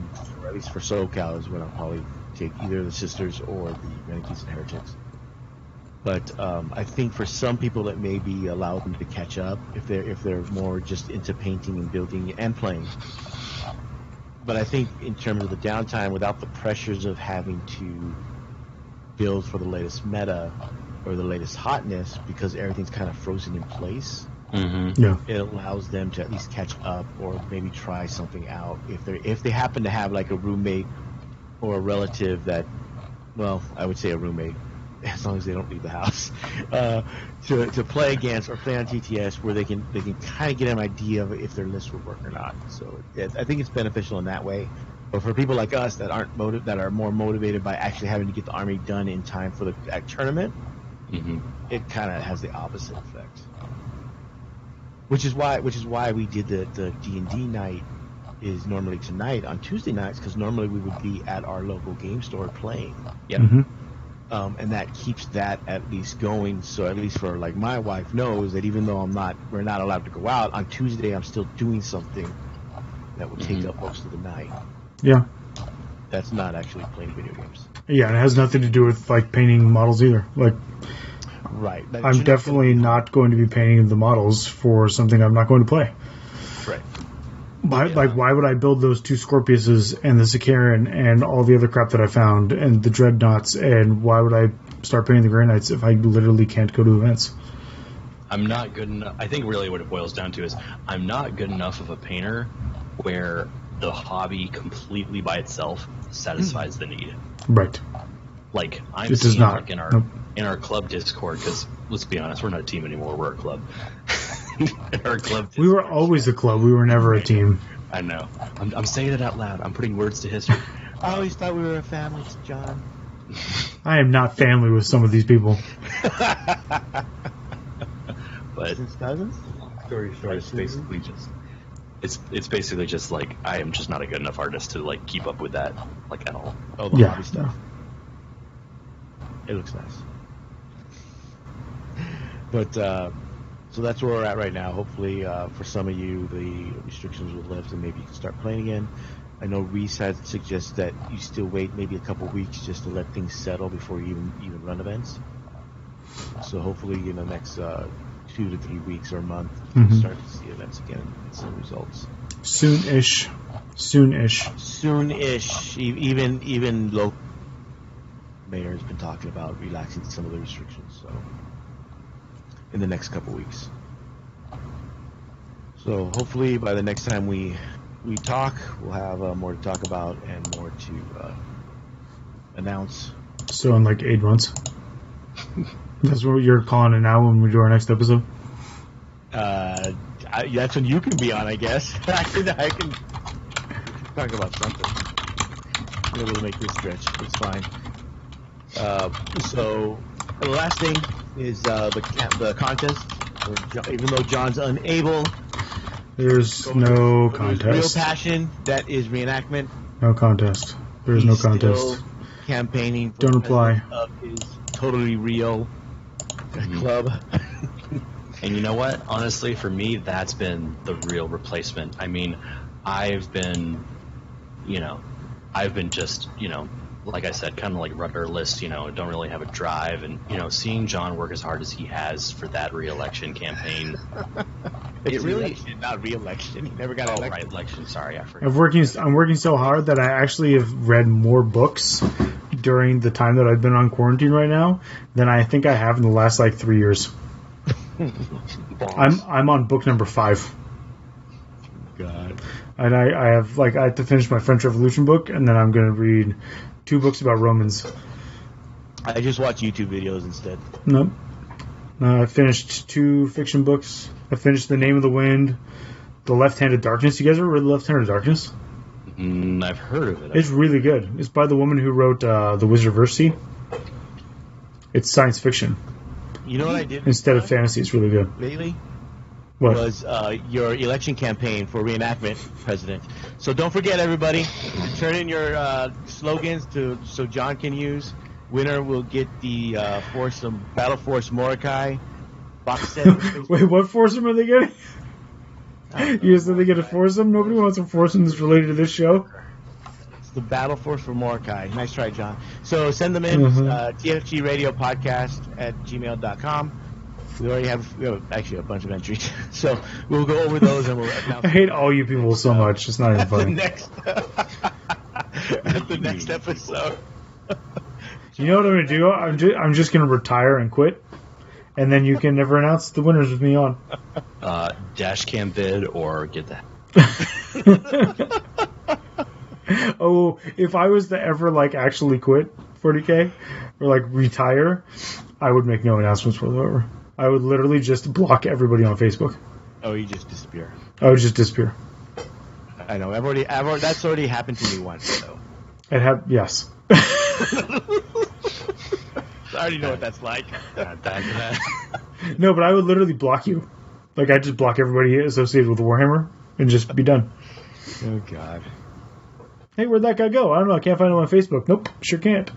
at least for SoCal is when I'll probably take either the Sisters or the Renegades and Heretics. But I think for some people that maybe allow them to catch up if they're more just into painting and building and playing. But I think in terms of the downtime, without the pressures of having to build for the latest meta or the latest hotness, because everything's kind of frozen in place, it allows them to at least catch up or maybe try something out if they happen to have like a roommate or a relative that, well, I would say a roommate, as long as they don't leave the house, to play against or play on TTS where they can kind of get an idea of if their list will work or not. So I think it's beneficial in that way. But for people like us that are more motivated by actually having to get the army done in time for the tournament, it kind of has the opposite effect. Which is why we did the D&D night is normally tonight on Tuesday nights, because normally we would be at our local game store playing. And that keeps that at least going. So at least for like my wife knows that even though we're not allowed to go out on Tuesday, I'm still doing something that will take up most of the night. Yeah, that's not actually playing video games. Yeah, and it has nothing to do with like painting models either. Like, right? I'm definitely not going to be painting the models for something I'm not going to play. Right. Like, why would I build those 2 Scorpiuses and the Sicaran and all the other crap that I found and the Dreadnoughts, and why would I start painting the Grey Knights if I literally can't go to events? I'm not good enough. I think really what it boils down to is I'm not good enough of a painter where the hobby completely by itself satisfies the need. Right. Like, I'm seeing like in our club Discord, because let's be honest, we're not a team anymore, we're a club. Our club Discord. We were always a club, we were never a team. I know. I'm saying it out loud. I'm putting words to history. I always thought we were a family, John. I am not family with some of these people. But cousins? It's basically just it's basically just like I am just not a good enough artist to like keep up with that like at all. Oh, the hobby stuff. It looks nice. But so that's where we're at right now. Hopefully, for some of you, the restrictions will lift and maybe you can start playing again. I know Reese had suggested that you still wait maybe a couple weeks just to let things settle before you even run events. So hopefully in the next 2 2 to 3 weeks or a month Mhm. to start to see events again and some results. Soon-ish. Soon-ish. Even local mayor has been talking about relaxing some of the restrictions. So in the next couple weeks. So hopefully by the next time we talk, we'll have more to talk about and more to announce. So in like 8 months. That's what you're calling it now when we do our next episode? That's when you can be on, I guess. I can talk about something. Maybe we'll make this stretch. It's fine. So the last thing is the contest. Even though John's unable, There's no his contest. real passion, that is reenactment. No contest. There's no He's contest. still campaigning for Don't the apply. president of his totally real club. And you know what? Honestly, for me, that's been the real replacement. I mean, I've been just, like I said, kind of like rudderless, don't really have a drive. And, seeing John work as hard as he has for that re-election campaign, It's it really... re-election, not re-election. He never got elected. Right, election, sorry, I forgot. I'm working so hard that I actually have read more books during the time that I've been on quarantine right now than I think I have in the last, 3 years. I'm on book number 5. God. And I have to finish my French Revolution book, and then I'm going to read 2 books about Romans. I just watch YouTube videos instead. Nope. I finished 2 fiction books. I finished The Name of the Wind, The Left-Handed Darkness. You guys ever read The Left-Handed Darkness? I've heard of it. It's really good. It's by the woman who wrote The Wizardversity. It's science fiction. You know what I did Instead of fantasy, it's really good. lately? What? Was your election campaign for reenactment president. So don't forget, everybody, turn in your slogans so John can use. Winner will get the Battle Force Mordecai box set. Wait, what foursome are they getting? You said they get a foursome? Nobody wants a foursome that's related to this show. It's the Battle Force for Mordecai. Nice try, John. So send them in. TFG Radio Podcast at gmail.com. We already have actually a bunch of entries. So we'll go over those and we'll announce. I hate all you people so much. It's not even funny. The next episode. You know what I'm going to do? I'm just going to retire and quit. And then you can never announce the winners with me on. Dash cam bid or get that. Oh, if I was to ever actually quit 40K or retire, I would make no announcements whatsoever. I would literally just block everybody on Facebook. Oh, you just disappear. I would just disappear. I know. I've already. That's already happened to me once. So. Yes. I already know what that's like. No, but I would literally block you. I'd just block everybody associated with Warhammer and just be done. Oh, God. Hey, where'd that guy go? I don't know. I can't find him on Facebook. Nope, sure can't.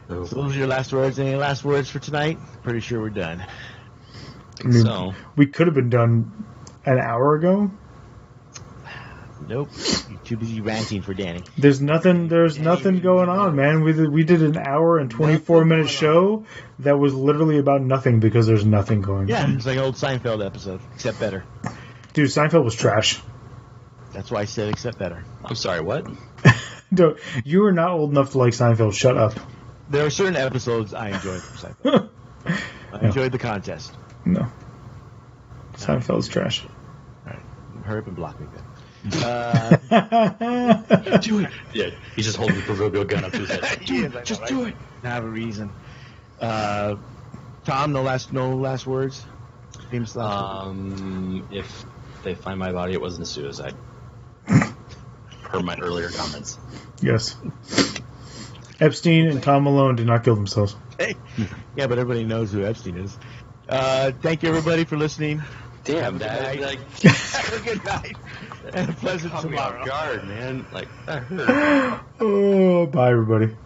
So those are your last words. Any last words for tonight? Pretty sure we're done. I mean, we could have been done an hour ago. Nope. You're too busy ranting for Danny. There's nothing going on, man. We did an hour and 24-minute show that was literally about nothing because there's nothing going on. Yeah, it's like an old Seinfeld episode, except better. Dude, Seinfeld was trash. That's why I said except better. I'm sorry, what? Dude, you are not old enough to like Seinfeld. Shut up. There are certain episodes I enjoyed from Seinfeld. I enjoyed the contest. No. Seinfeld's trash. All right. Hurry up and block me then. Do it. Yeah, he's just holding the proverbial gun up to his head. Do it. I have a reason. Tom, no last words? Famous last words. If they find my body, it wasn't a suicide. Per my earlier comments. Yes. Epstein and Tom Malone did not kill themselves. Hey. Yeah, but everybody knows who Epstein is. Thank you, everybody, for listening. Damn, have a good night. And a pleasant tomorrow. Guard, man. That hurt. Oh, bye, everybody.